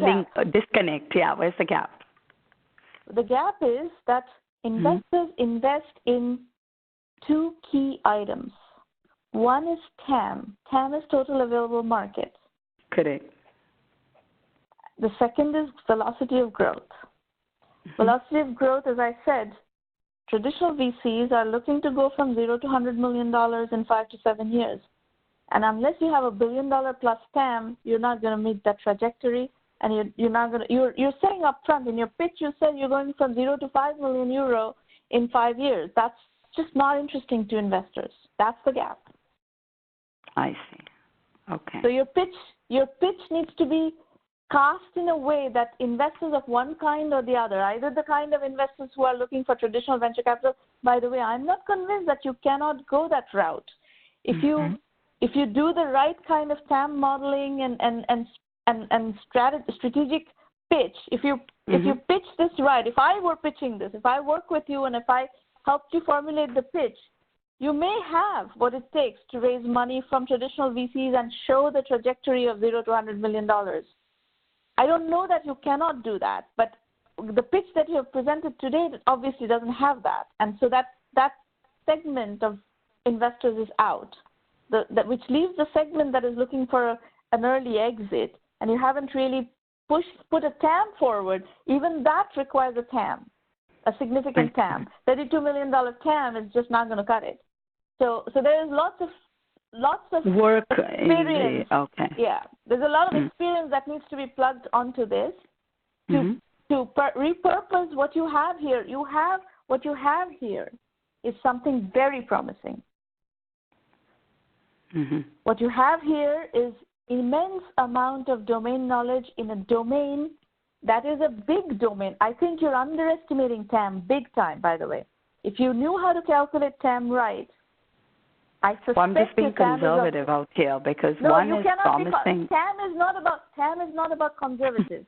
link disconnect? Yeah, where's the gap? The gap is that investors invest in two key items. One is TAM. TAM is total available market. Correct. The second is velocity of growth. Velocity of growth, as I said, traditional VCs are looking to go from $0 to $100 million in 5 to 7 years. And unless you have $1 billion plus TAM, you're not going to meet that trajectory. And you're saying up front in your pitch, you said you're going from 0 to 5 million euro in 5 years. That's just not interesting to investors. That's the gap. I see. Okay. So your pitch needs to be cast in a way that investors of one kind or the other, either the kind of investors who are looking for traditional venture capital. By the way, I'm not convinced that you cannot go that route. If you do the right kind of TAM modeling and strategic pitch, if you pitch this right, if I were pitching this, if I work with you and if I helped you formulate the pitch, you may have what it takes to raise money from traditional VCs and show the trajectory of $0 to $100 million. I don't know that you cannot do that, but the pitch that you have presented today obviously doesn't have that. And so that segment of investors is out, which leaves the segment that is looking for an early exit, and you haven't really put a TAM forward. Even that requires a TAM, a significant TAM. $32 million TAM is just not going to cut it. So there is lots of work experience. Okay. Yeah, there's a lot of experience that needs to be plugged onto this to repurpose what you have here. What you have here is something very promising. What you have here is immense amount of domain knowledge in a domain that is a big domain. I think you're underestimating TAM big time, by the way. If you knew how to calculate TAM right, I suspect I'm just being conservative out here because one is promising. TAM is not about conservative.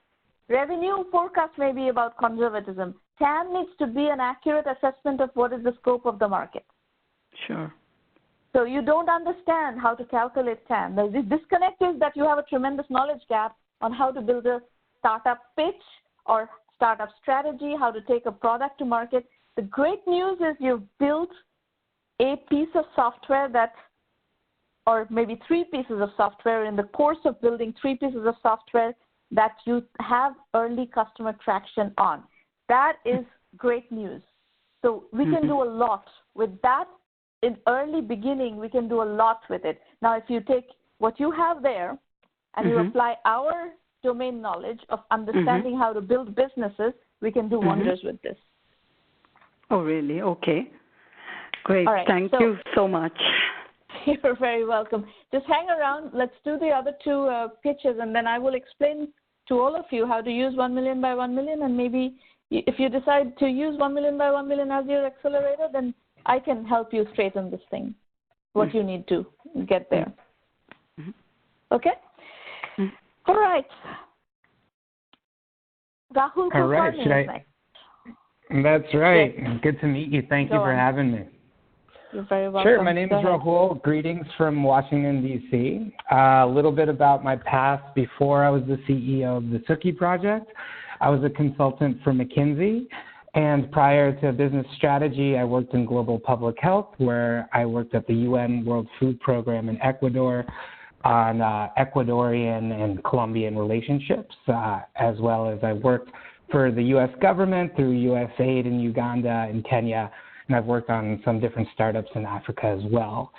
Revenue forecast may be about conservatism. TAM needs to be an accurate assessment of what is the scope of the market. Sure. So you don't understand how to calculate TAM. The disconnect is that you have a tremendous knowledge gap on how to build a startup pitch or startup strategy, how to take a product to market. The great news is you've built a piece of software or maybe 3 pieces of software in the course of building 3 pieces of software that you have early customer traction on. That is great news. So we can do a lot with that. In early beginning, we can do a lot with it. Now, if you take what you have there and you apply our domain knowledge of understanding how to build businesses, we can do wonders with this. Oh, really? Okay. Great. All right, Thank you so much. You're very welcome. Just hang around. Let's do the other 2 pitches, and then I will explain to all of you how to use 1M by1M, and maybe if you decide to use 1M by1M as your accelerator, then I can help you straighten this thing, what you need to get there. Okay? All right. Rahul Kulkarni is next. That's right. Yes. Good to meet you. Thank you for having me. You're very welcome. Sure. My name is Rahul. Greetings from Washington, D.C. A little bit about my past. Before I was the CEO of the Sukhi project, I was a consultant for McKinsey. And prior to business strategy, I worked in global public health, where I worked at the UN World Food Program in Ecuador on Ecuadorian and Colombian relationships, as well as I worked for the U.S. government through USAID in Uganda and Kenya, and I've worked on some different startups in Africa as well.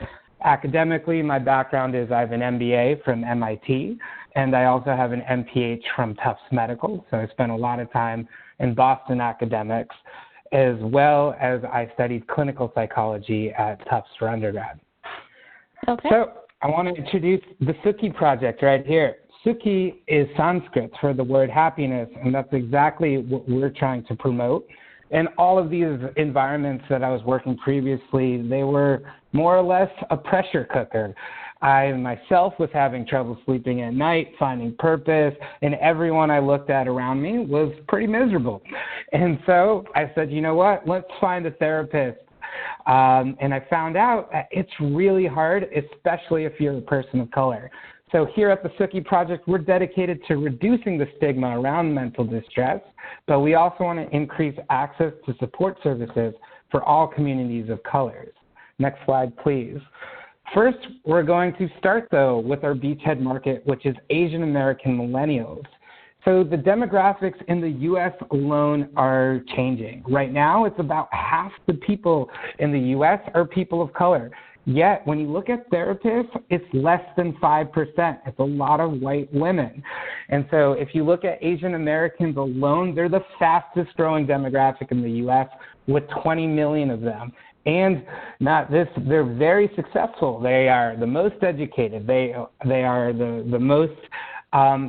Academically, my background is I have an MBA from MIT, and I also have an MPH from Tufts Medical, so I spent a lot of time in Boston academics, as well as I studied clinical psychology at Tufts for undergrad. Okay. So I want to introduce the Sukhi project right here. Sukhi is Sanskrit for the word happiness, and that's exactly what we're trying to promote. And all of these environments that I was working previously, they were more or less a pressure cooker. I myself was having trouble sleeping at night, finding purpose, and everyone I looked at around me was pretty miserable. And so I said, you know what, let's find a therapist. And I found out that it's really hard, especially if you're a person of color. So here at the Sukhi Project, we're dedicated to reducing the stigma around mental distress, but we also want to increase access to support services for all communities of colors. Next slide, please. First, we're going to start, though, with our beachhead market, which is Asian American millennials. So the demographics in the U.S. alone are changing. Right now, it's about half the people in the U.S. are people of color. Yet, when you look at therapists, it's less than 5%. It's a lot of white women. And so if you look at Asian Americans alone, they're the fastest growing demographic in the U.S. with 20 million of them. And not this, they're very successful. They are the most educated. They are the most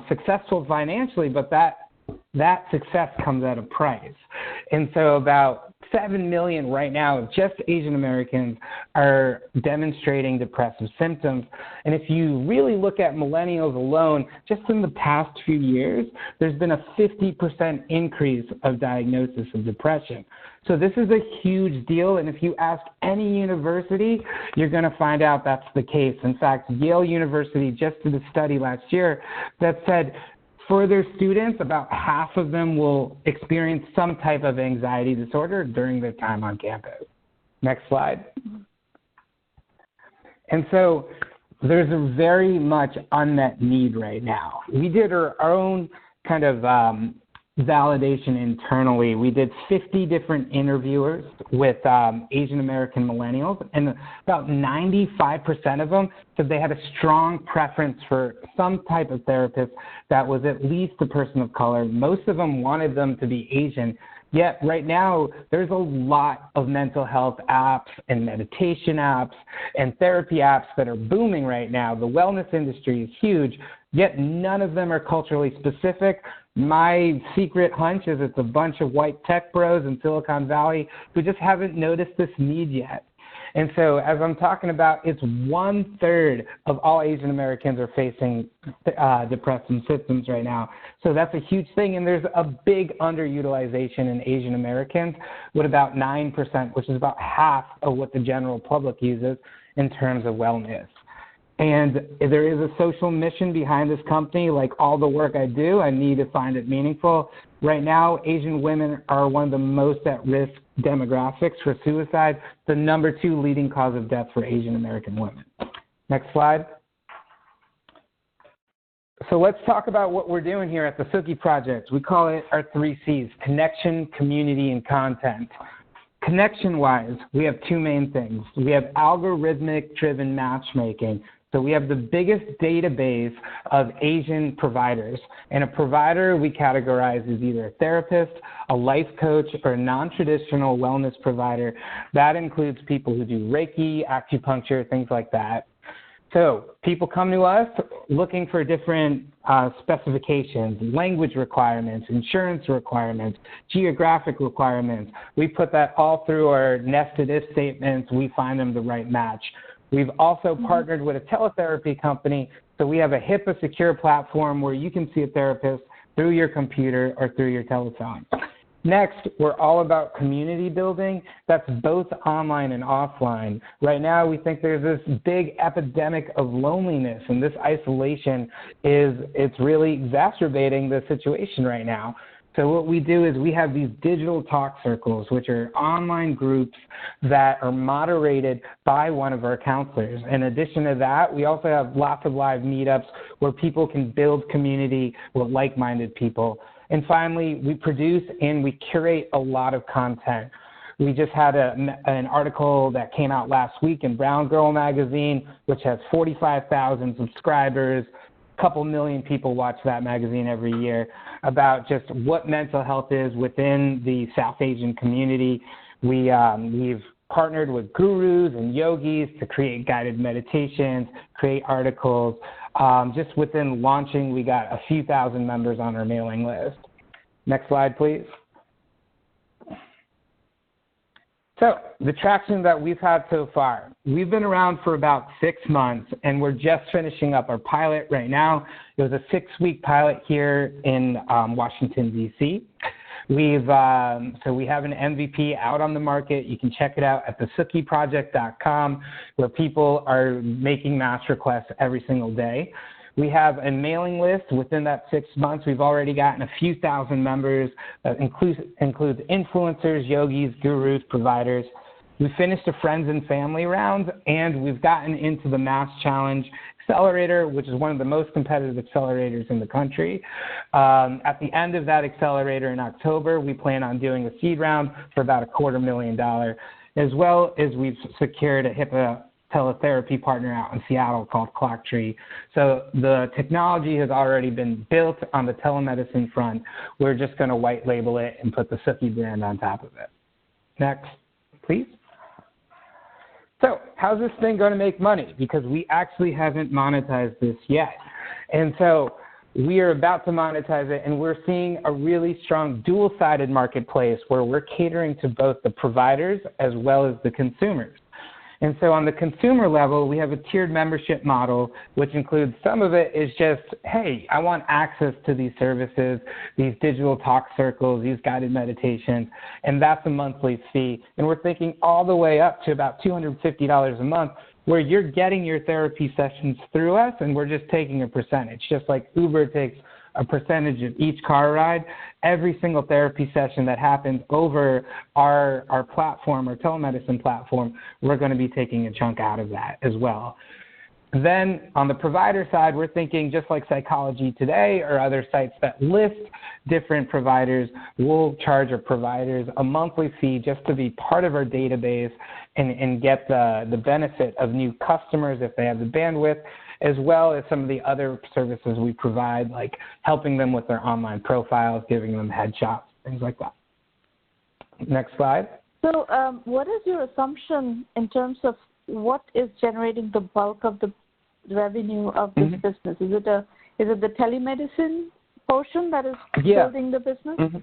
successful financially, but that success comes at a price. And so about 7 million right now of just Asian Americans are demonstrating depressive symptoms. And if you really look at millennials alone, just in the past few years, there's been a 50% increase of diagnosis of depression. So this is a huge deal, and if you ask any university, you're going to find out that's the case. In fact, Yale University just did a study last year that said for their students, about half of them will experience some type of anxiety disorder during their time on campus. Next slide. And so there's a very much unmet need right now. We did our own kind of validation internally. We did 50 different interviewers with Asian American millennials, and about 95% of them said they had a strong preference for some type of therapist that was at least a person of color. Most of them wanted them to be Asian. Yet right now, there's a lot of mental health apps and meditation apps and therapy apps that are booming right now. The wellness industry is huge, yet none of them are culturally specific. My secret hunch is it's a bunch of white tech bros in Silicon Valley who just haven't noticed this need yet. And so as I'm talking about, it's 1/3 of all Asian Americans are facing depressive symptoms right now. So that's a huge thing. And there's a big underutilization in Asian Americans with about 9%, which is about half of what the general public uses in terms of wellness. And there is a social mission behind this company. Like all the work I do, I need to find it meaningful. Right now, Asian women are one of the most at-risk demographics for suicide, the number 2 leading cause of death for Asian American women. Next slide. So let's talk about what we're doing here at the Sukhi Project. We call it our 3 C's: connection, community, and content. Connection-wise, we have 2 main things. We have algorithmic-driven matchmaking. So we have the biggest database of Asian providers. And a provider we categorize as either a therapist, a life coach, or a non-traditional wellness provider. That includes people who do Reiki, acupuncture, things like that. So people come to us looking for different specifications, language requirements, insurance requirements, geographic requirements. We put that all through our nested if statements. We find them the right match. We've also partnered with a teletherapy company, so we have a HIPAA secure platform where you can see a therapist through your computer or through your telephone. Next, we're all about community building. That's both online and offline. Right now, we think there's this big epidemic of loneliness, and this isolation it's really exacerbating the situation right now. So what we do is we have these digital talk circles, which are online groups that are moderated by one of our counselors. In addition to that, we also have lots of live meetups where people can build community with like-minded people. And finally, we produce and we curate a lot of content. We just had an article that came out last week in Brown Girl magazine, which has 45,000 subscribers. A couple million people watch that magazine every year, about just what mental health is within the South Asian community. We've partnered with gurus and yogis to create guided meditations, create articles. Just within launching, we got a few thousand members on our mailing list. Next slide, please. So the traction that we've had so far, we've been around for about 6 months, and we're just finishing up our pilot right now. It was a 6-week pilot here in Washington, D.C. So we have an MVP out on the market. You can check it out at thesukhiproject.com, where people are making mass requests every single day. We have a mailing list. Within that 6 months, we've already gotten a few thousand members that includes influencers, yogis, gurus, providers. We finished a friends and family round, and we've gotten into the Mass Challenge Accelerator, which is one of the most competitive accelerators in the country. At the end of that accelerator in October, we plan on doing a seed round for about $250,000, as well as we've secured a HIPAA teletherapy partner out in Seattle called Clocktree. So the technology has already been built on the telemedicine front. We're just going to white label it and put the Sukhi brand on top of it. Next, please. So how's this thing going to make money? Because we actually haven't monetized this yet. And so we are about to monetize it, and we're seeing a really strong dual-sided marketplace where we're catering to both the providers as well as the consumers. And so on the consumer level, we have a tiered membership model, which includes some of it is just, hey, I want access to these services, these digital talk circles, these guided meditations, and that's a monthly fee. And we're thinking all the way up to about $250 a month, where you're getting your therapy sessions through us, and we're just taking a percentage, just like Uber takes a percentage of each car ride. Every single therapy session that happens over our platform, our telemedicine platform, we're going to be taking a chunk out of that as well. Then on the provider side, we're thinking just like Psychology Today or other sites that list different providers, we'll charge our providers a monthly fee just to be part of our database and get the benefit of new customers if they have the bandwidth, as well as some of the other services we provide, like helping them with their online profiles, giving them headshots, things like that. Next slide. So what is your assumption in terms of what is generating the bulk of the revenue of this business? Is it the telemedicine portion that is building the business?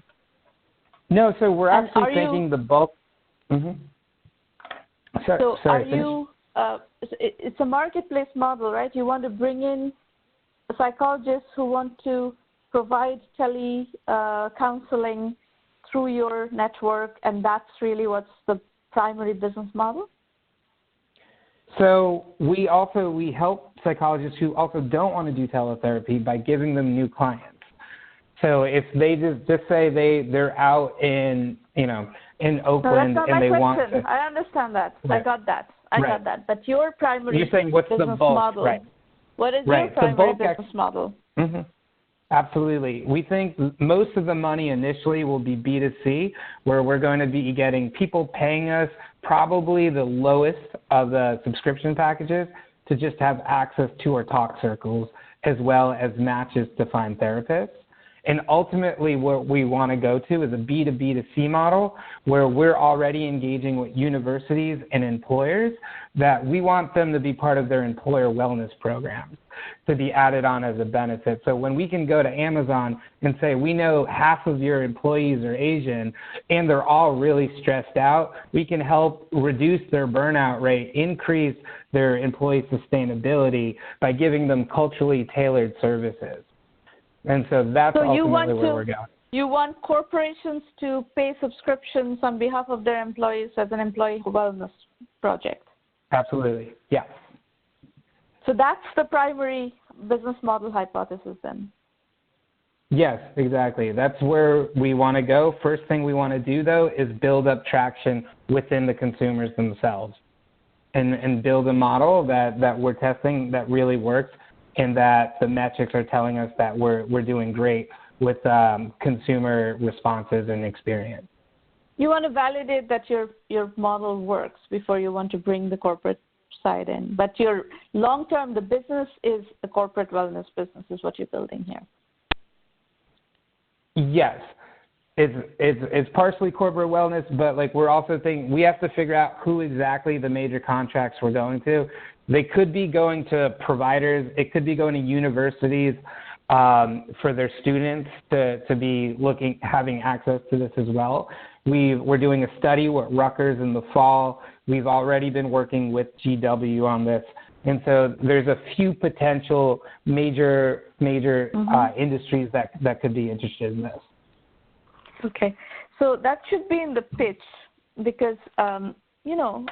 No, so we're actually thinking the bulk. So are you... it's a marketplace model, right? You want to bring in psychologists who want to provide counseling through your network, and that's really what's the primary business model? So we help psychologists who also don't want to do teletherapy by giving them new clients. So if they just say they're out in Oakland and they want to. I understand that. Right. I got that. I got that. But your primary You're saying what's business the bulk? model. Right. What is your primary business model? Absolutely. We think most of the money initially will be B2C, where we're going to be getting people paying us probably the lowest of the subscription packages to just have access to our talk circles, as well as matches to find therapists. And ultimately, what we want to go to is a B2B2C model where we're already engaging with universities and employers that we want them to be part of their employer wellness programs to be added on as a benefit. So when we can go to Amazon and say, we know half of your employees are Asian and they're all really stressed out, we can help reduce their burnout rate, increase their employee sustainability by giving them culturally tailored services. And so that's ultimately where we're going. You want corporations to pay subscriptions on behalf of their employees as an employee wellness project? Absolutely, yeah. So that's the primary business model hypothesis then? Yes, exactly. That's where we want to go. First thing we want to do, though, is build up traction within the consumers themselves and build a model that we're testing that really works, and that the metrics are telling us that we're doing great with consumer responses and experience. You want to validate that your model works before you want to bring the corporate side in. But your long-term, the business is the corporate wellness business is what you're building here. Yes. It's partially corporate wellness, but like we're also thinking we have to figure out who exactly the major contracts we're going to. They could be going to providers. It could be going to universities for their students to be having access to this as well. We're doing a study with Rutgers in the fall. We've already been working with GW on this. And so there's a few potential major industries that could be interested in this. Okay. So that should be in the pitch because, you know,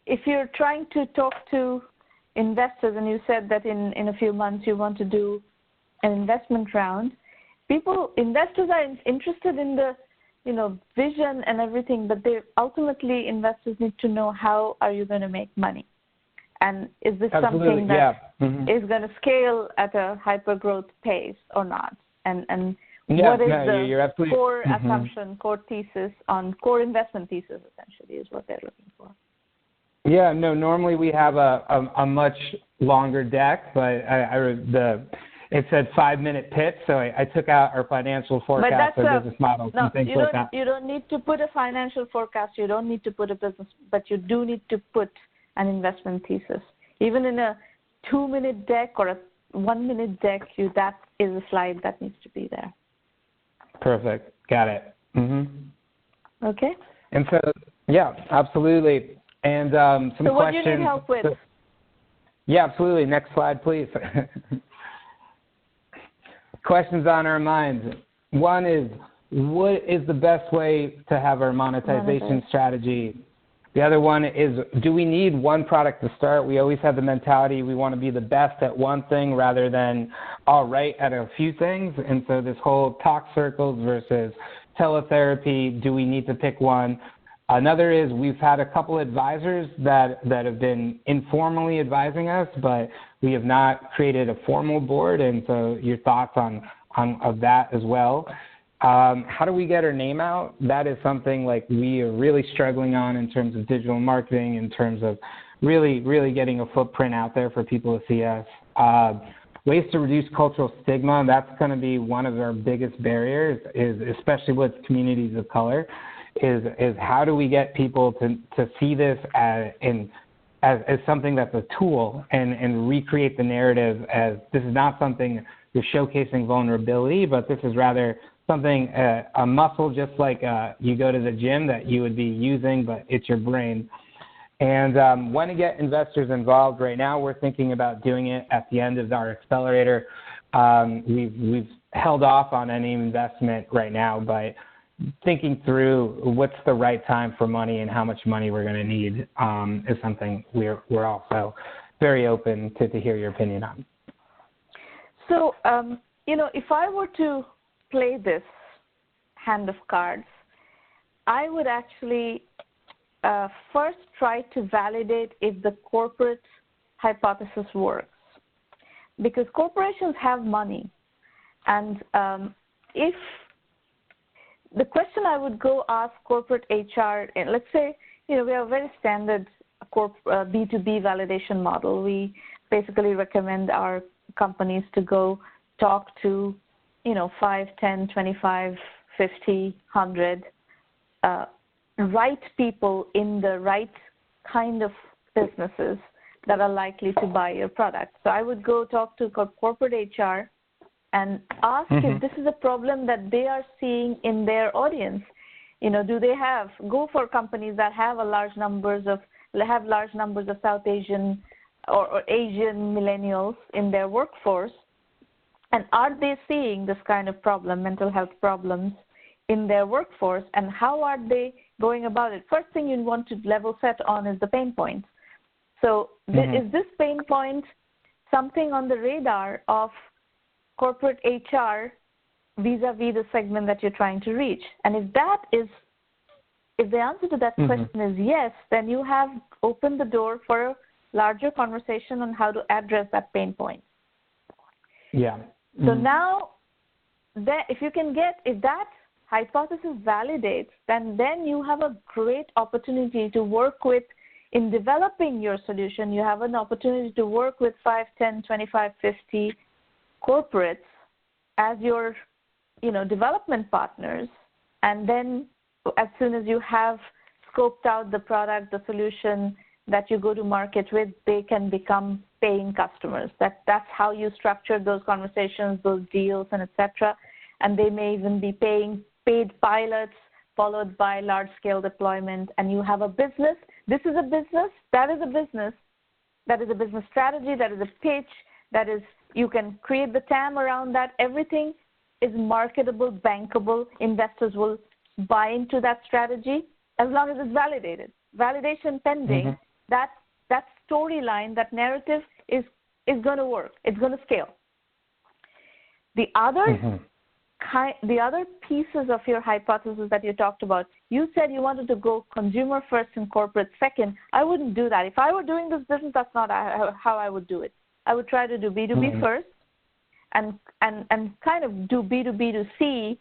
if you're trying to talk to investors and you said that in a few months you want to do an investment round, investors are interested in the, you know, vision and everything, but ultimately investors need to know how are you going to make money. And is this something that is going to scale at a hyper-growth pace or not? And what is the core assumption, core thesis on core investment thesis, essentially, is what they're looking for. Yeah, no, normally we have a much longer deck, but it said 5-minute pitch, so I took out our financial forecast, our business models, and things like that. You don't need to put a financial forecast. You don't need to put a business, but you do need to put an investment thesis. Even in a 2-minute deck or a 1-minute deck, that is a slide that needs to be there. Perfect. Got it. Okay. And so, yeah, absolutely. And some questions. So what do you need help with? Yeah, absolutely. Next slide, please. Questions on our minds. One is, what is the best way to have our monetization strategy? The other one is, do we need one product to start? We always have the mentality we want to be the best at one thing rather than all right at a few things. And so this whole talk circles versus teletherapy, do we need to pick one? Another is we've had a couple advisors that have been informally advising us, but we have not created a formal board. And so your thoughts on that as well. How do we get our name out? That is something like we are really struggling on in terms of digital marketing, in terms of really getting a footprint out there for people to see us. Ways to reduce cultural stigma, that's going to be one of our biggest barriers, is especially with communities of color, is how do we get people to see this as something that's a tool and recreate the narrative as this is not something you're showcasing vulnerability, but this is rather something, a muscle just like you go to the gym that you would be using, but it's your brain. And when to get investors involved right now, we're thinking about doing it at the end of our accelerator. We've held off on any investment right now, but thinking through what's the right time for money and how much money we're going to need is something we're also very open to hear your opinion on. So, if I were to play this hand of cards, I would actually first try to validate if the corporate hypothesis works. Because corporations have money. And if the question I would go ask corporate HR, and let's say, we have a very standard B2B validation model. We basically recommend our companies to go talk to 5, 10, 25, 50, 100 right people in the right kind of businesses that are likely to buy your product. So I would go talk to corporate HR and ask if this is a problem that they are seeing in their audience. Do they go for companies that have large numbers of South Asian or Asian millennials in their workforce? And are they seeing this kind of problem, mental health problems, in their workforce? And how are they going about it? First thing you want to level set on is the pain point. So is this pain point something on the radar of corporate HR vis-a-vis the segment that you're trying to reach? And if the answer to that question is yes, then you have opened the door for a larger conversation on how to address that pain point. Yeah. So now, if that hypothesis validates, then you have a great opportunity to work with, in developing your solution, you have an opportunity to work with 5, 10, 25, 50 corporates as your, development partners. And then as soon as you have scoped out the product, the solution that you go to market with, they can become paying customers. That's how you structure those conversations, those deals, and et cetera. And they may even be paying paid pilots followed by large-scale deployment, and you have a business. This is a business. That is a business. That is a business strategy. That is a pitch. That is, you can create the TAM around that. Everything is marketable, bankable. Investors will buy into that strategy as long as it's validated. Validation pending, that storyline, that narrative is going to work. It's going to scale. The other the other pieces of your hypothesis that you talked about, you said you wanted to go consumer first and corporate second. I wouldn't do that. If I were doing this business, that's not how I would do it. I would try to do B2B first and kind of do B2B to C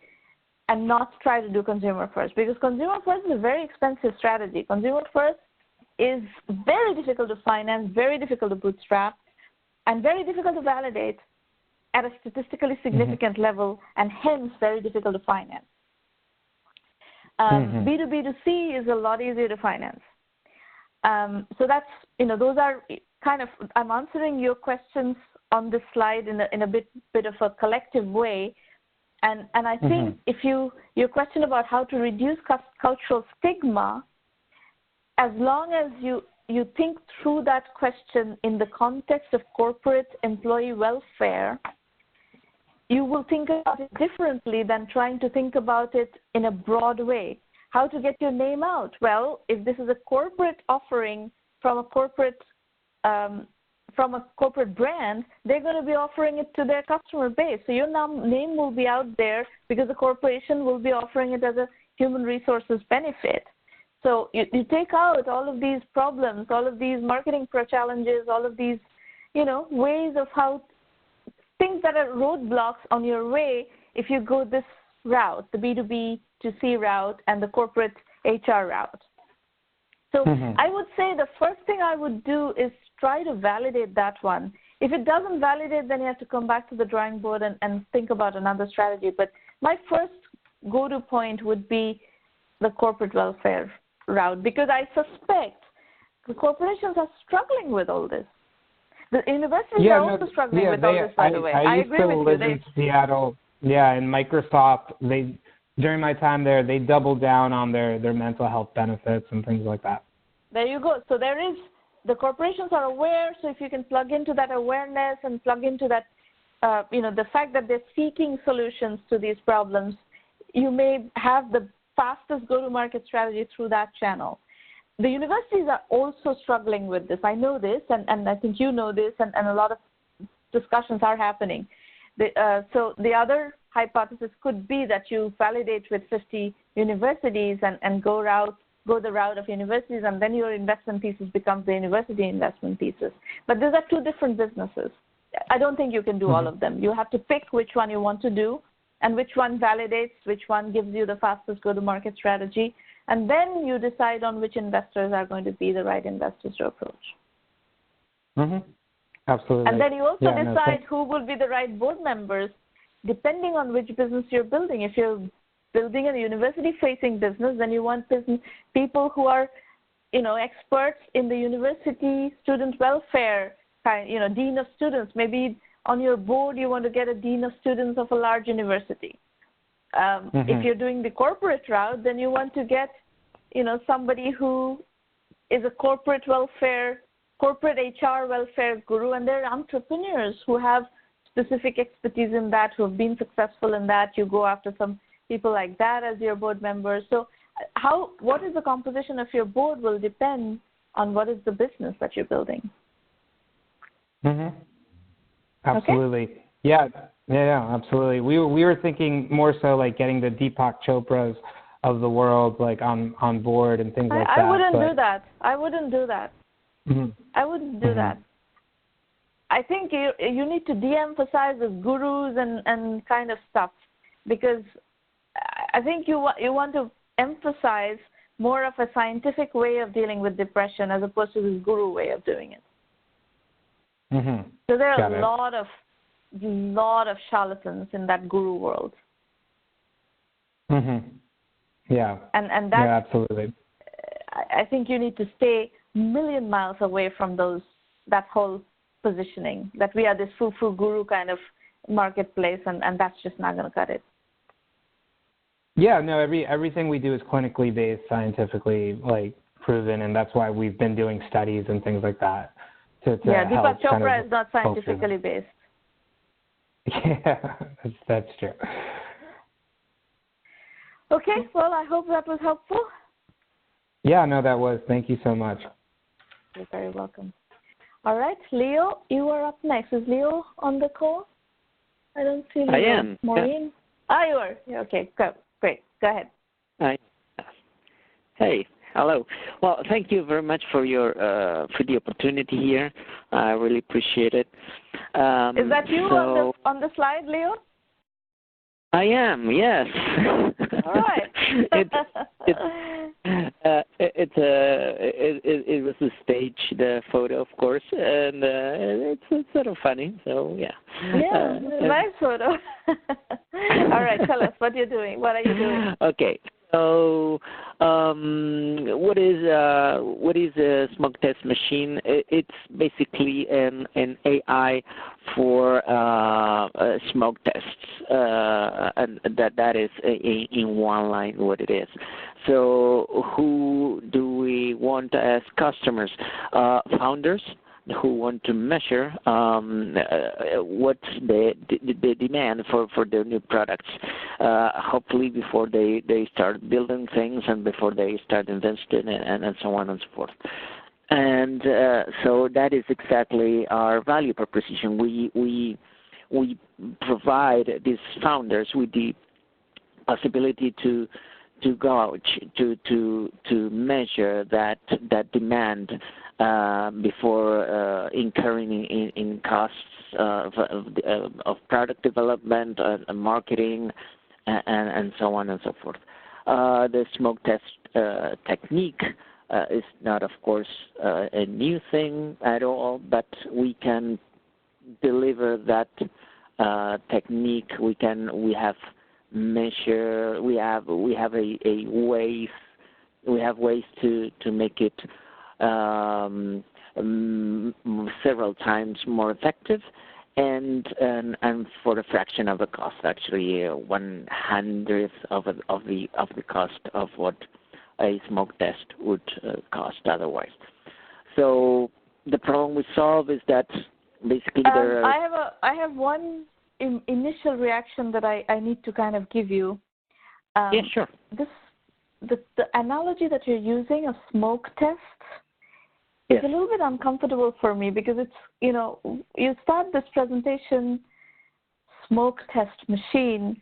and not try to do consumer first, because consumer first is a very expensive strategy. Consumer first is very difficult to finance, very difficult to bootstrap, and very difficult to validate at a statistically significant level, and hence very difficult to finance. B2B to C is a lot easier to finance. So that's, those are kind of, I'm answering your questions on this slide in a bit of a collective way. And I think if your question about how to reduce cultural stigma, as long as you think through that question in the context of corporate employee welfare, you will think about it differently than trying to think about it in a broad way. How to get your name out? Well, if this is a corporate offering from a corporate brand, they're going to be offering it to their customer base. So your name will be out there because the corporation will be offering it as a human resources benefit. So you take out all of these problems, all of these marketing challenges, all of these, ways of how things that are roadblocks on your way if you go this route, the B2B to C route and the corporate HR route. So I would say the first thing I would do is try to validate that one. If it doesn't validate, then you have to come back to the drawing board and think about another strategy. But my first go-to point would be the corporate welfare route, because I suspect the corporations are struggling with all this. The universities are also struggling with all this, by the way. I agree with you. I used to live in Seattle, and Microsoft, during my time there, they doubled down on their mental health benefits and things like that. There you go. So the corporations are aware, so if you can plug into that awareness and plug into that, the fact that they're seeking solutions to these problems, you may have the fastest go-to-market strategy through that channel. The universities are also struggling with this. I know this, and I think you know this, and a lot of discussions are happening. So the other hypothesis could be that you validate with 50 universities and go the route of universities, and then your investment thesis becomes the university investment thesis. But those are two different businesses. I don't think you can do all of them. You have to pick which one you want to do and which one validates, which one gives you the fastest go-to-market strategy. And then you decide on which investors are going to be the right investors to approach. Absolutely. And then you also decide who will be the right board members, depending on which business you're building. If you're building a university-facing business, then you want people who are, experts in the university student welfare, dean of students. Maybe on your board you want to get a dean of students of a large university. If you're doing the corporate route, then you want to get, somebody who is a corporate HR welfare guru, and they're entrepreneurs who have specific expertise in that, who have been successful in that. You go after some people like that as your board members. So what is the composition of your board will depend on what is the business that you're building. Absolutely. Okay? Yeah, absolutely. We were thinking more so like getting the Deepak Chopras of the world like on board and things like that. I wouldn't do that. I wouldn't do that. I think you need to de-emphasize the gurus and kind of stuff, because I think you want to emphasize more of a scientific way of dealing with depression as opposed to this guru way of doing it. So there are a lot of charlatans in that guru world. Yeah. And that, absolutely. I think you need to stay a million miles away from that whole positioning that we are this foo-foo guru kind of marketplace, and that's just not going to cut it. Yeah, no, everything we do is clinically based, scientifically proven, and that's why we've been doing studies and things like that to Deepak help Chopra is not scientifically based. Yeah, that's true. Okay, well, I hope that was helpful. Yeah, no, that was. Thank you so much. You're very welcome. All right, Leo, you are up next. Is Leo on the call? I don't see Leo. I am. Maureen? Yeah. You are. Yeah, okay, great. Go ahead. Hey, hello. Well, thank you very much for for the opportunity here. I really appreciate it. Is that you on the slide, Leo? I am, yes. All right. It was a stage, the photo, of course, and it's sort of funny. So yeah. Yeah, nice photo. All right, tell us what you're doing. What are you doing? Okay. So, what is a smoke test machine? It's basically an AI for smoke tests, and that is in one line what it is. So, who do we want as customers? Founders who want to measure what's the demand for their new products, hopefully before they start building things and before they start investing and so on and so forth. And so that is exactly our value proposition. We provide these founders with the possibility to go out to measure that demand before incurring in costs of product development and marketing and so on and so forth. The smoke test technique is not, of course, a new thing at all, but we can deliver that technique. We have ways to make it several times more effective, and for a fraction of the cost, actually 1/100th of the cost of what a smoke test would cost otherwise. So the problem we solve is that basically I have one initial reaction that I need to kind of give you. Yeah, sure. The analogy that you're using of smoke tests is a little bit uncomfortable for me, because it's, you start this presentation, smoke test machine,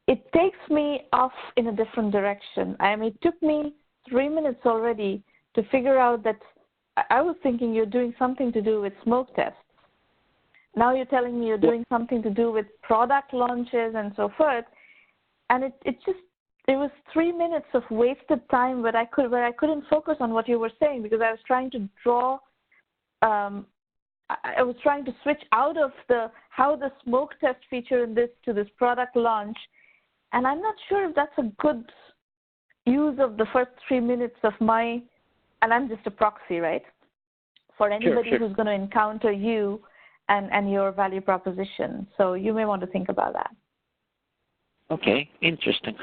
it takes me off in a different direction. I mean, it took me 3 minutes already to figure out that I was thinking you're doing something to do with smoke tests. Now you're telling me you're doing something to do with product launches and so forth, and it was 3 minutes of wasted time where I couldn't focus on what you were saying, because I was trying to draw, I was trying to switch out of how the smoke test feature in this to this product launch, and I'm not sure if that's a good use of the first 3 minutes of and I'm just a proxy, right, for anybody Sure. who's going to encounter you and your value proposition. So you may want to think about that. Okay, interesting.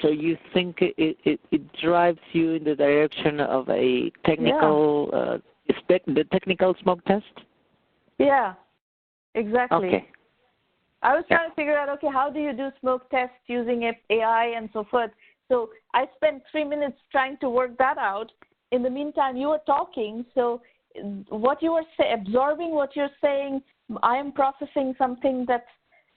So you think it drives you in the direction of a technical, the technical smoke test? Yeah, exactly. Okay. I was trying to figure out, how do you do smoke tests using AI and so forth? So I spent 3 minutes trying to work that out. In the meantime, you were talking, so what you were absorbing what you're saying, I am processing something that's,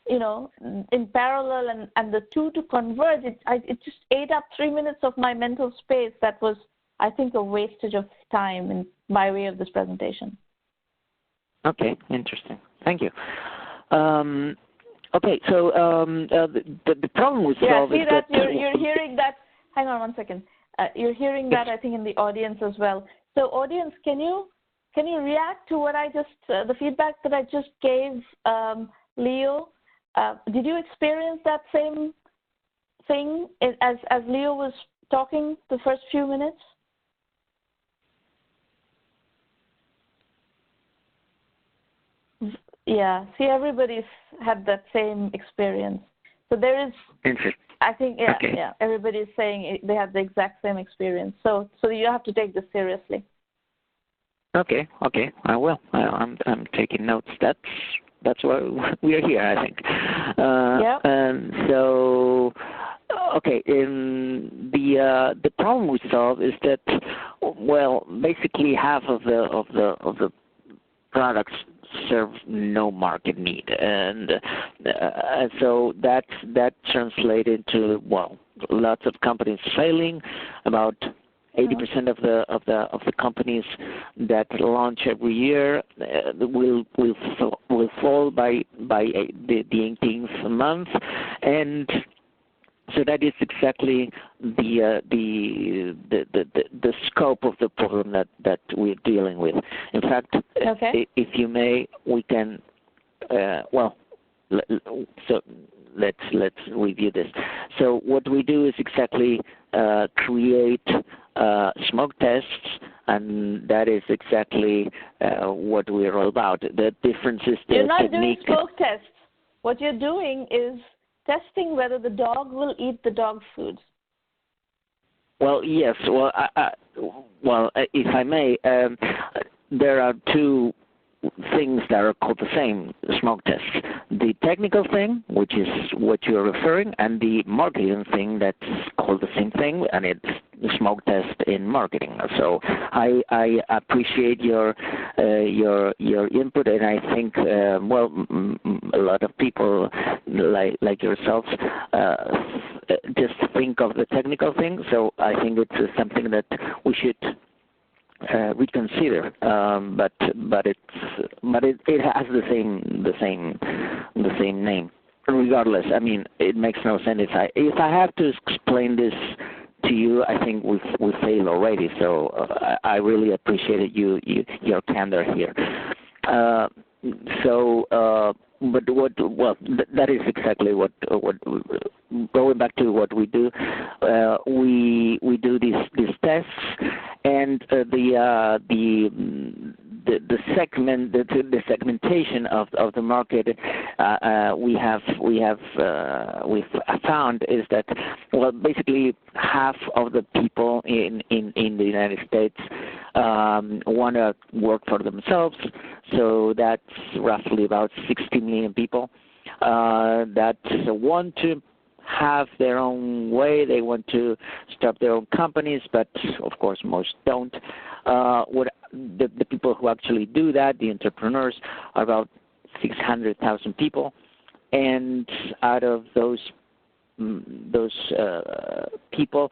in parallel, and the two to converge, it just ate up 3 minutes of my mental space. That was, I think, a wastage of time by way of this presentation. Okay, interesting. Thank you. Okay, so the problem we solve is that you're hearing that. Hang on 1 second. You're hearing that, I think, in the audience as well. So, audience, can you react to what the feedback that I just gave Leo? Did you experience that same thing as Leo was talking the first few minutes? Yeah, see, everybody's had that same experience. So there is, Interesting. I think, everybody is saying they have the exact same experience. So you have to take this seriously. Okay, I will. I'm taking notes. That's why we're here, I think. And so, okay. The problem we solve is that, well, basically half of the products serve no market need, and so that translated to, well, lots of companies failing. About 80% of the companies that launch every year will fall by the 18th month, and so that is exactly the scope of the problem that we're dealing with. In fact, if you may, we can so let's review this. So what we do is exactly create smoke tests, and that is exactly what we're all about. The difference is the You're not technique. doing smoke tests. What you're doing is testing whether the dog will eat the dog food. Well, yes. Well, if I may, there are two things that are called the same smoke tests. The technical thing, which is what you're referring, and the marketing thing that's called the same thing, and it's the smoke test in marketing. So I appreciate your input, and I think a lot of people like yourselves just think of the technical thing. So I think it's something that we should reconsider, but it has the same name. Regardless, I mean, it makes no sense. If I have to explain this to you, I think we failed already. So I really appreciate your candor here. But that is exactly what going back to what we do. We do these tests, and the segmentation of the market we've found is that, well, basically half of the people in the United States want to work for themselves. So that's roughly about 60 million people that want to have their own way. They want to start their own companies, but of course most don't. The people who actually do that, the entrepreneurs, are about 600,000 people, and out of those people,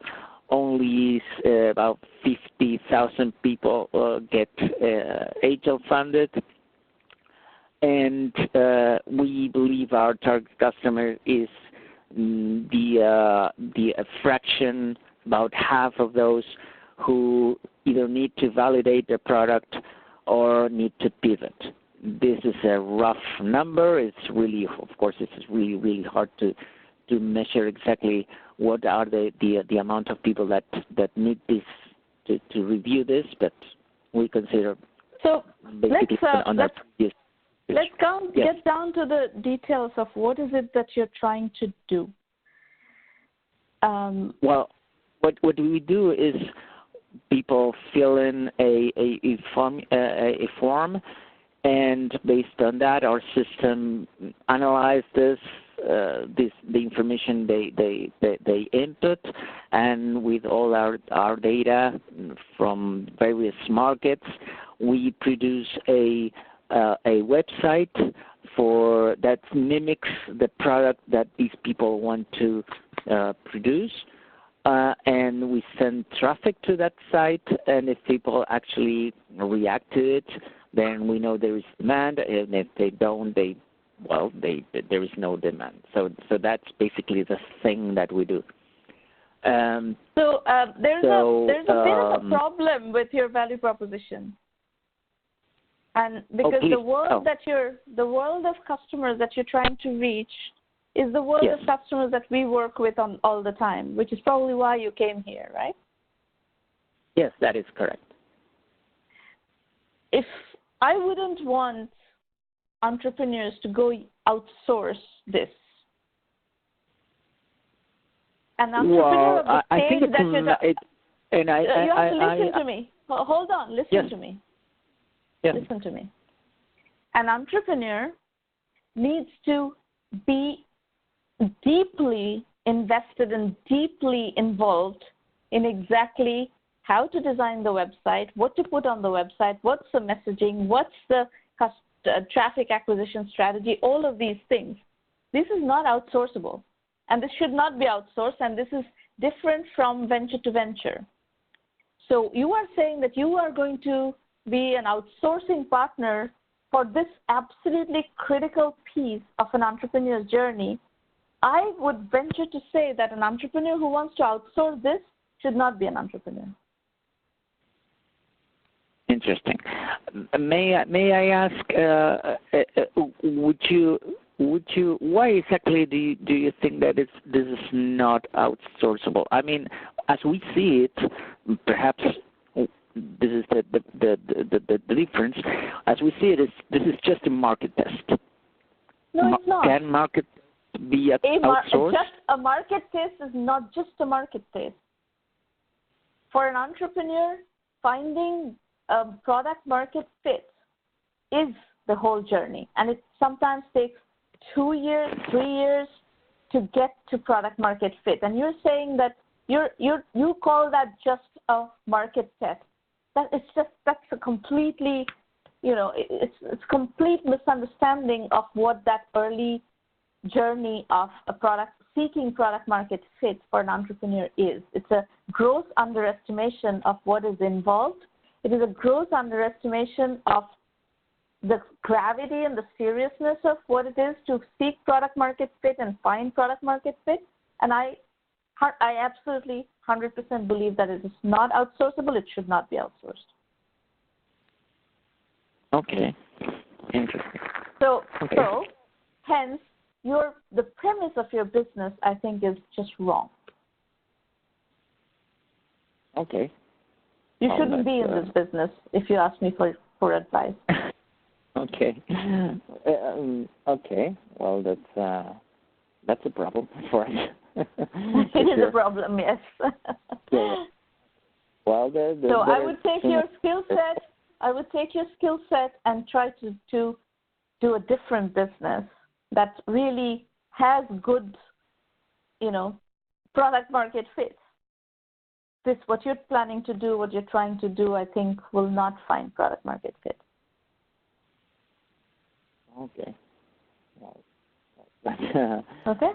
only about 50,000 people get angel funded, and we believe our target customer is the fraction, about half of those who either need to validate their product or need to pivot. This is a rough number. It's really, of course, it's really hard to measure exactly what are the amount of people that need this to review this, but we consider. So let's get down to the details of what is it that you're trying to do. Well, what we do is people fill in a form, and based on that, our system analyzes the information they input, and with all our data from various markets, we produce a website that mimics the product that these people want to produce. And we send traffic to that site, and if people actually react to it, then we know there is demand, and if they don't, there is no demand. So that's basically the thing that we do. There's a bit of a problem with your value proposition, and because the world of customers that you're trying to reach is the world of customers that we work with on all the time, which is probably why you came here, right? Yes, that is correct. If I wouldn't want entrepreneurs to go outsource this, an entrepreneur of the I think stage that you're and I, you have to listen to me. Hold on, listen to me. Yeah. Listen to me. An entrepreneur needs to be deeply invested and deeply involved in exactly how to design the website, what to put on the website, what's the messaging, what's the traffic acquisition strategy, all of these things. This is not outsourceable, and this should not be outsourced, and this is different from venture to venture. So you are saying that you are going to be an outsourcing partner for this absolutely critical piece of an entrepreneur's journey. I would venture to say that an entrepreneur who wants to outsource this should not be an entrepreneur. Interesting. May I ask? Why exactly do you think that this is not outsourceable? I mean, as we see it, perhaps this is the difference. As we see it, this is just a market test. No, it's not. Can market be outsourced? Just a market test is not just a market test. For an entrepreneur, finding a product market fit is the whole journey, and it sometimes takes 2 years, 3 years to get to product market fit. And you're saying that you call that just a market test. That's a completely, it's complete misunderstanding of what that early journey of seeking product market fit for an entrepreneur is. It's a gross underestimation of what is involved. It is a gross underestimation of the gravity and the seriousness of what it is to seek product market fit and find product market fit. And I absolutely 100% believe that it is not outsourceable. It should not be outsourced. Okay. Interesting. So hence, the premise of your business, I think, is just wrong. Okay. You shouldn't be in this business if you ask me for advice. Okay. Okay. Well, that's a problem for us. It is a problem, yes. Yeah. Well, so I would take your skill set. I would take your skill set and try to do a different business that really has good, product market fit. This, what you're planning to do, what you're trying to do, I think will not find product market fit. Okay. Well, okay.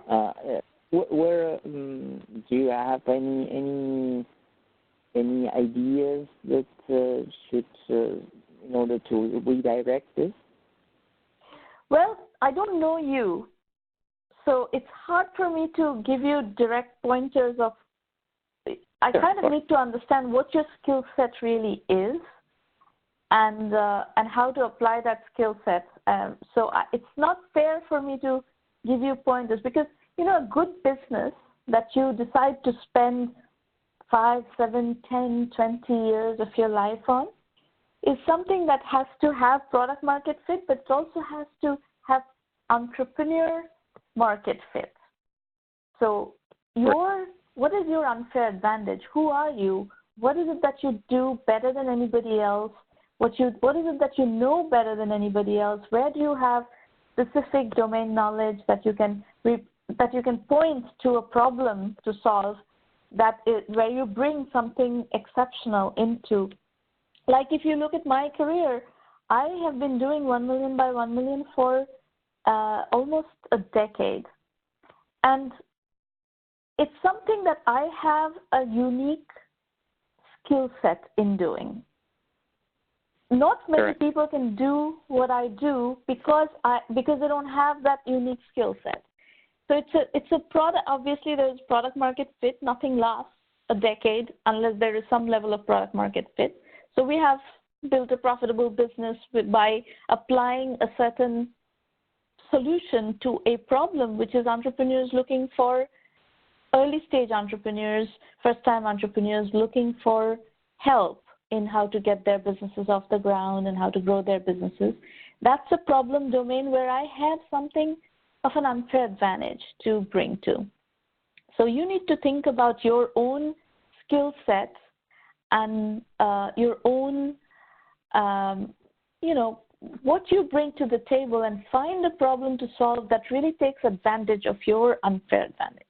Where do you have any ideas that should in order to redirect this? Well, I don't know you, so it's hard for me to give you direct pointers of. I kind of need to understand what your skill set really is, and how to apply that skill set. So it's not fair for me to give you pointers because a good business that you decide to spend 5, 7, 10, 20 years of your life on is something that has to have product market fit, but it also has to have entrepreneur market fit. So what is your unfair advantage? Who are you? What is it that you do better than anybody else? What is it that you know better than anybody else? Where do you have specific domain knowledge that you can point to a problem to solve where you bring something exceptional into? Like if you look at my career, I have been doing 1Mby1M for almost a decade. And it's something that I have a unique skill set in doing. Not many people can do what I do because they don't have that unique skill set. So it's a product. Obviously, there's product market fit. Nothing lasts a decade unless there is some level of product market fit. So we have built a profitable business by applying a certain solution to a problem, which is entrepreneurs looking for early stage entrepreneurs, first time entrepreneurs looking for help in how to get their businesses off the ground and how to grow their businesses. That's a problem domain where I have something of an unfair advantage to bring to. So you need to think about your own skill set and your own, what you bring to the table, and find a problem to solve that really takes advantage of your unfair advantage.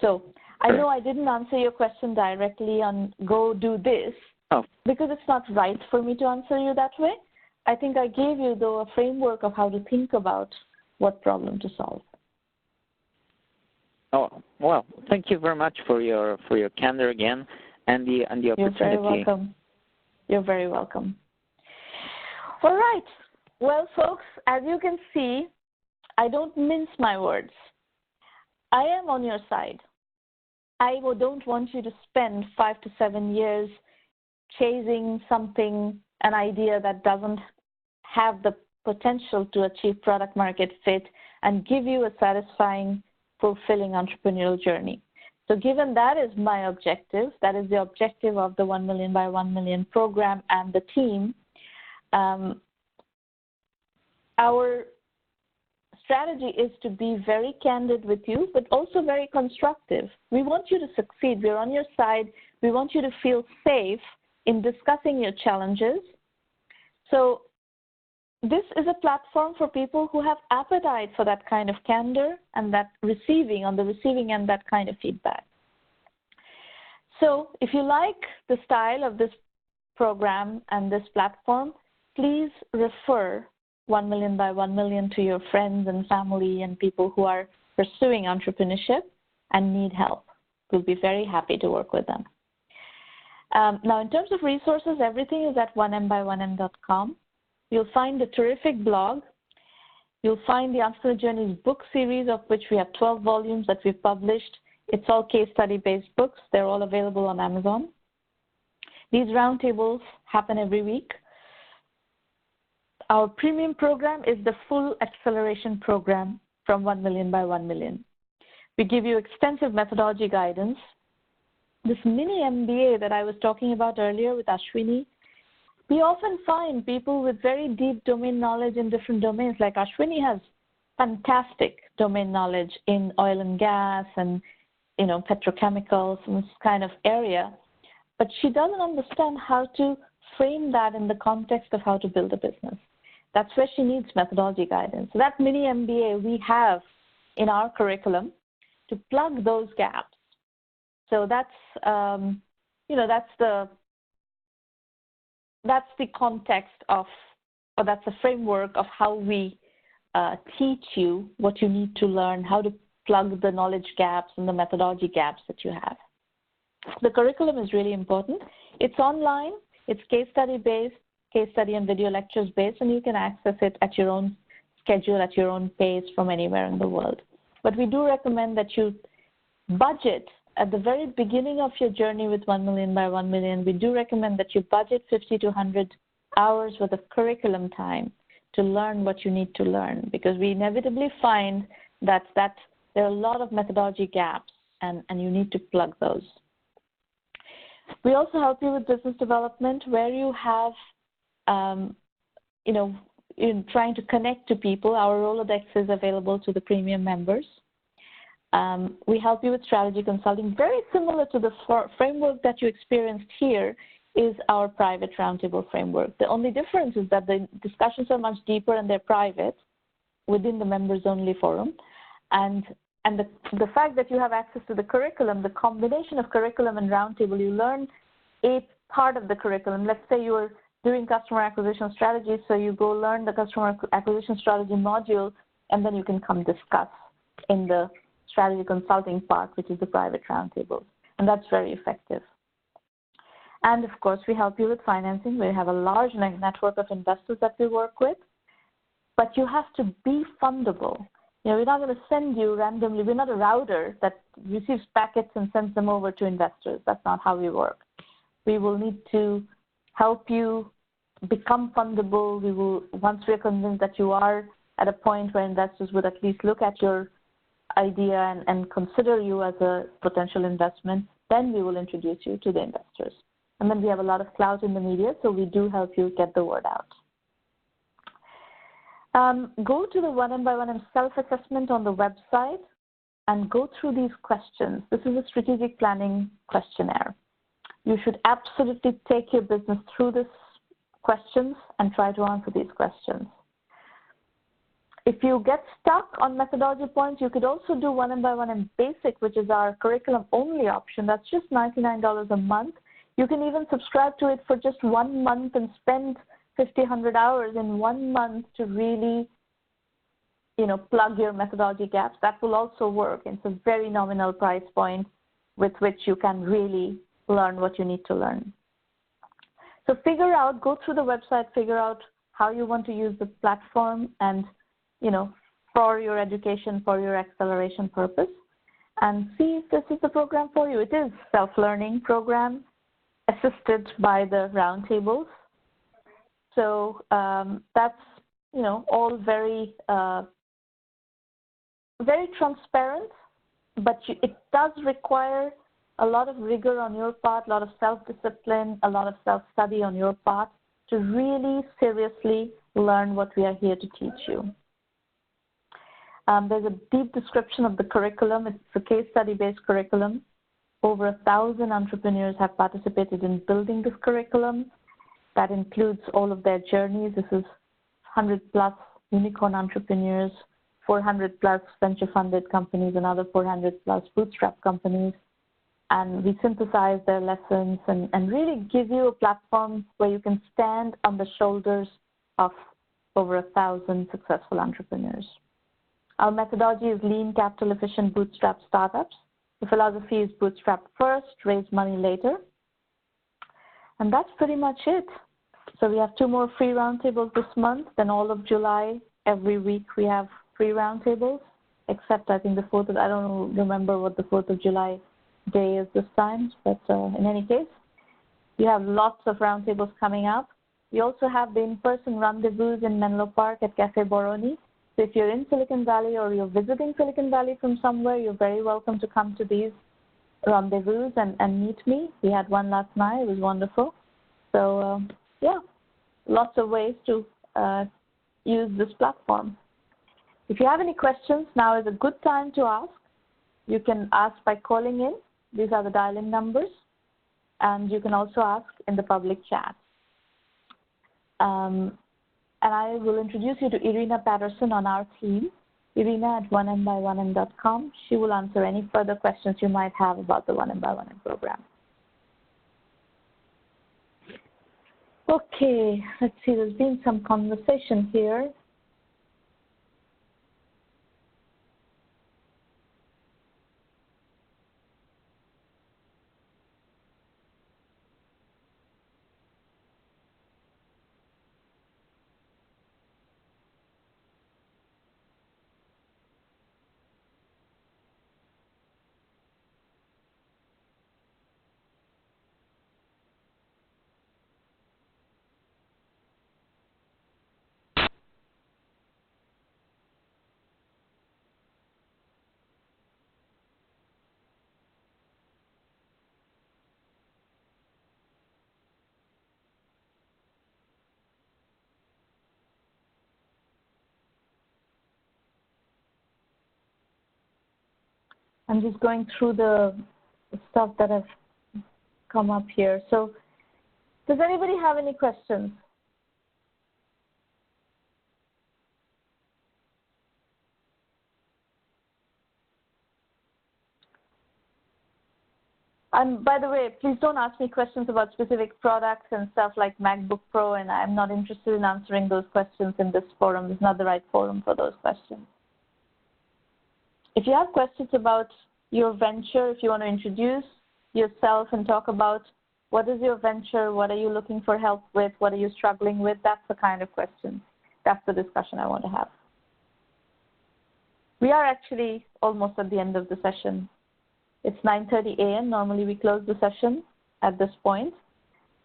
So I know I didn't answer your question directly on go do this, because it's not right for me to answer you that way. I think I gave you, though, a framework of how to think about what problem to solve. Oh, well, thank you very much for your candor again and the opportunity. You're very welcome. You're very welcome. All right. Well, folks, as you can see, I don't mince my words. I am on your side. I don't want you to spend 5 to 7 years chasing something, an idea that doesn't have the potential to achieve product market fit and give you a satisfying, fulfilling entrepreneurial journey. So given that is my objective, that is the objective of the 1 million by 1 million program and the team, our strategy is to be very candid with you, but also very constructive. We want you to succeed. We're on your side. We want you to feel safe in discussing your challenges. So this is a platform for people who have appetite for that kind of candor and that on the receiving end, that kind of feedback. So if you like the style of this program and this platform, please refer 1 million by 1 million to your friends and family and people who are pursuing entrepreneurship and need help. We'll be very happy to work with them. Now, in terms of resources, everything is at 1Mby1M.com. You'll find a terrific blog. You'll find the Entrepreneur Journeys book series, of which we have 12 volumes that we've published. It's all case study-based books. They're all available on Amazon. These roundtables happen every week. Our premium program is the full acceleration program from 1 million by 1 million. We give you extensive methodology guidance. This mini MBA that I was talking about earlier with Ashwini, we often find people with very deep domain knowledge in different domains. Like Ashwini has fantastic domain knowledge in oil and gas and petrochemicals and this kind of area, but she doesn't understand how to frame that in the context of how to build a business. That's where she needs methodology guidance. So that mini MBA we have in our curriculum to plug those gaps. So that's that's the context of, or that's the framework of how we teach you what you need to learn, how to plug the knowledge gaps and the methodology gaps that you have. The curriculum is really important. It's online, it's case study based, case study and video lectures based, and you can access it at your own schedule, at your own pace from anywhere in the world. But we do recommend that you budget at the very beginning of your journey with 1 million by 1 million. We do recommend that you budget 50 to 100 hours worth of curriculum time to learn what you need to learn, because we inevitably find that there are a lot of methodology gaps and you need to plug those. We also help you with business development where you have, in trying to connect to people. Our Rolodex is available to the premium members. We help you with strategy consulting. Very similar to the framework that you experienced here is our private roundtable framework. The only difference is that the discussions are much deeper and they're private within the members-only forum. And the fact that you have access to the curriculum, the combination of curriculum and roundtable, you learn a part of the curriculum. Let's say you are doing customer acquisition strategy, so you go learn the customer acquisition strategy module, and then you can come discuss in the strategy consulting part, which is the private roundtable. And that's very effective. And of course, we help you with financing. We have a large network of investors that we work with, but you have to be fundable. We're not going to send you randomly. We're not a router that receives packets and sends them over to investors. That's not how we work. We will need to help you become fundable. We will, once we're convinced that you are at a point where investors would at least look at your idea and consider you as a potential investment, then we will introduce you to the investors. And then we have a lot of clout in the media, so we do help you get the word out. Go to the 1M by 1M self-assessment on the website. and go through these questions. This is a strategic planning questionnaire. You should absolutely take your business through these questions and try to answer these questions. If you get stuck on methodology points, you could also do 1M1M Basic, which is our curriculum only option. That's just $99 a month. You can even subscribe to it for just 1 month and spend 50, 100 hours in 1 month to really, plug your methodology gaps. That will also work. It's a very nominal price point with which you can really learn what you need to learn. So go through the website, figure out how you want to use the platform and, for your education, for your acceleration purpose, and see if this is the program for you. It is self-learning program assisted by the roundtables. So that's, all very, very transparent, but it does require a lot of rigor on your part, a lot of self-discipline, a lot of self-study on your part to really seriously learn what we are here to teach you. There's a deep description of the curriculum. It's a case study-based curriculum. Over 1,000 entrepreneurs have participated in building this curriculum. That includes all of their journeys. This is 100+ unicorn entrepreneurs, 400+ venture-funded companies, another 400+ bootstrap companies. And we synthesize their lessons and really give you a platform where you can stand on the shoulders of over 1,000 successful entrepreneurs. Our methodology is lean, capital-efficient bootstrap startups. The philosophy is bootstrap first, raise money later. And that's pretty much it. So we have 2 more free roundtables this month. Then all of July, every week we have free roundtables, except I think the 4th of, I don't remember what the 4th of July day is this time, but in any case, we have lots of roundtables coming up. We also have the in-person rendezvous in Menlo Park at Cafe Boroni. So if you're in Silicon Valley or you're visiting Silicon Valley from somewhere, you're very welcome to come to these rendezvous and meet me. We had one last night. It was wonderful. So, yeah, lots of ways to use this platform. If you have any questions, now is a good time to ask. You can ask by calling in. These are the dial-in numbers. And you can also ask in the public chat. And I will introduce you to Irina Patterson on our team, Irina at 1Mby1M.com. She will answer any further questions you might have about the 1M1M program. Okay, let's see, there's been some conversation here. I'm just going through the stuff that have come up here. So does anybody have any questions? And by the way, please don't ask me questions about specific products and stuff like MacBook Pro, and I'm not interested in answering those questions in this forum. It's not the right forum for those questions. If you have questions about your venture, if you want to introduce yourself and talk about what is your venture, what are you looking for help with, what are you struggling with, that's the kind of question. That's the discussion I want to have. We are actually almost at the end of the session. It's 9:30 a.m. Normally we close the session at this point.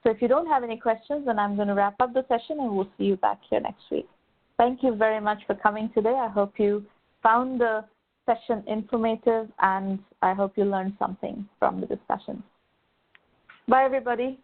So if you don't have any questions, then I'm going to wrap up the session and we'll see you back here next week. Thank you very much for coming today. I hope you found the session informative and I hope you learned something from the discussion. Bye, everybody.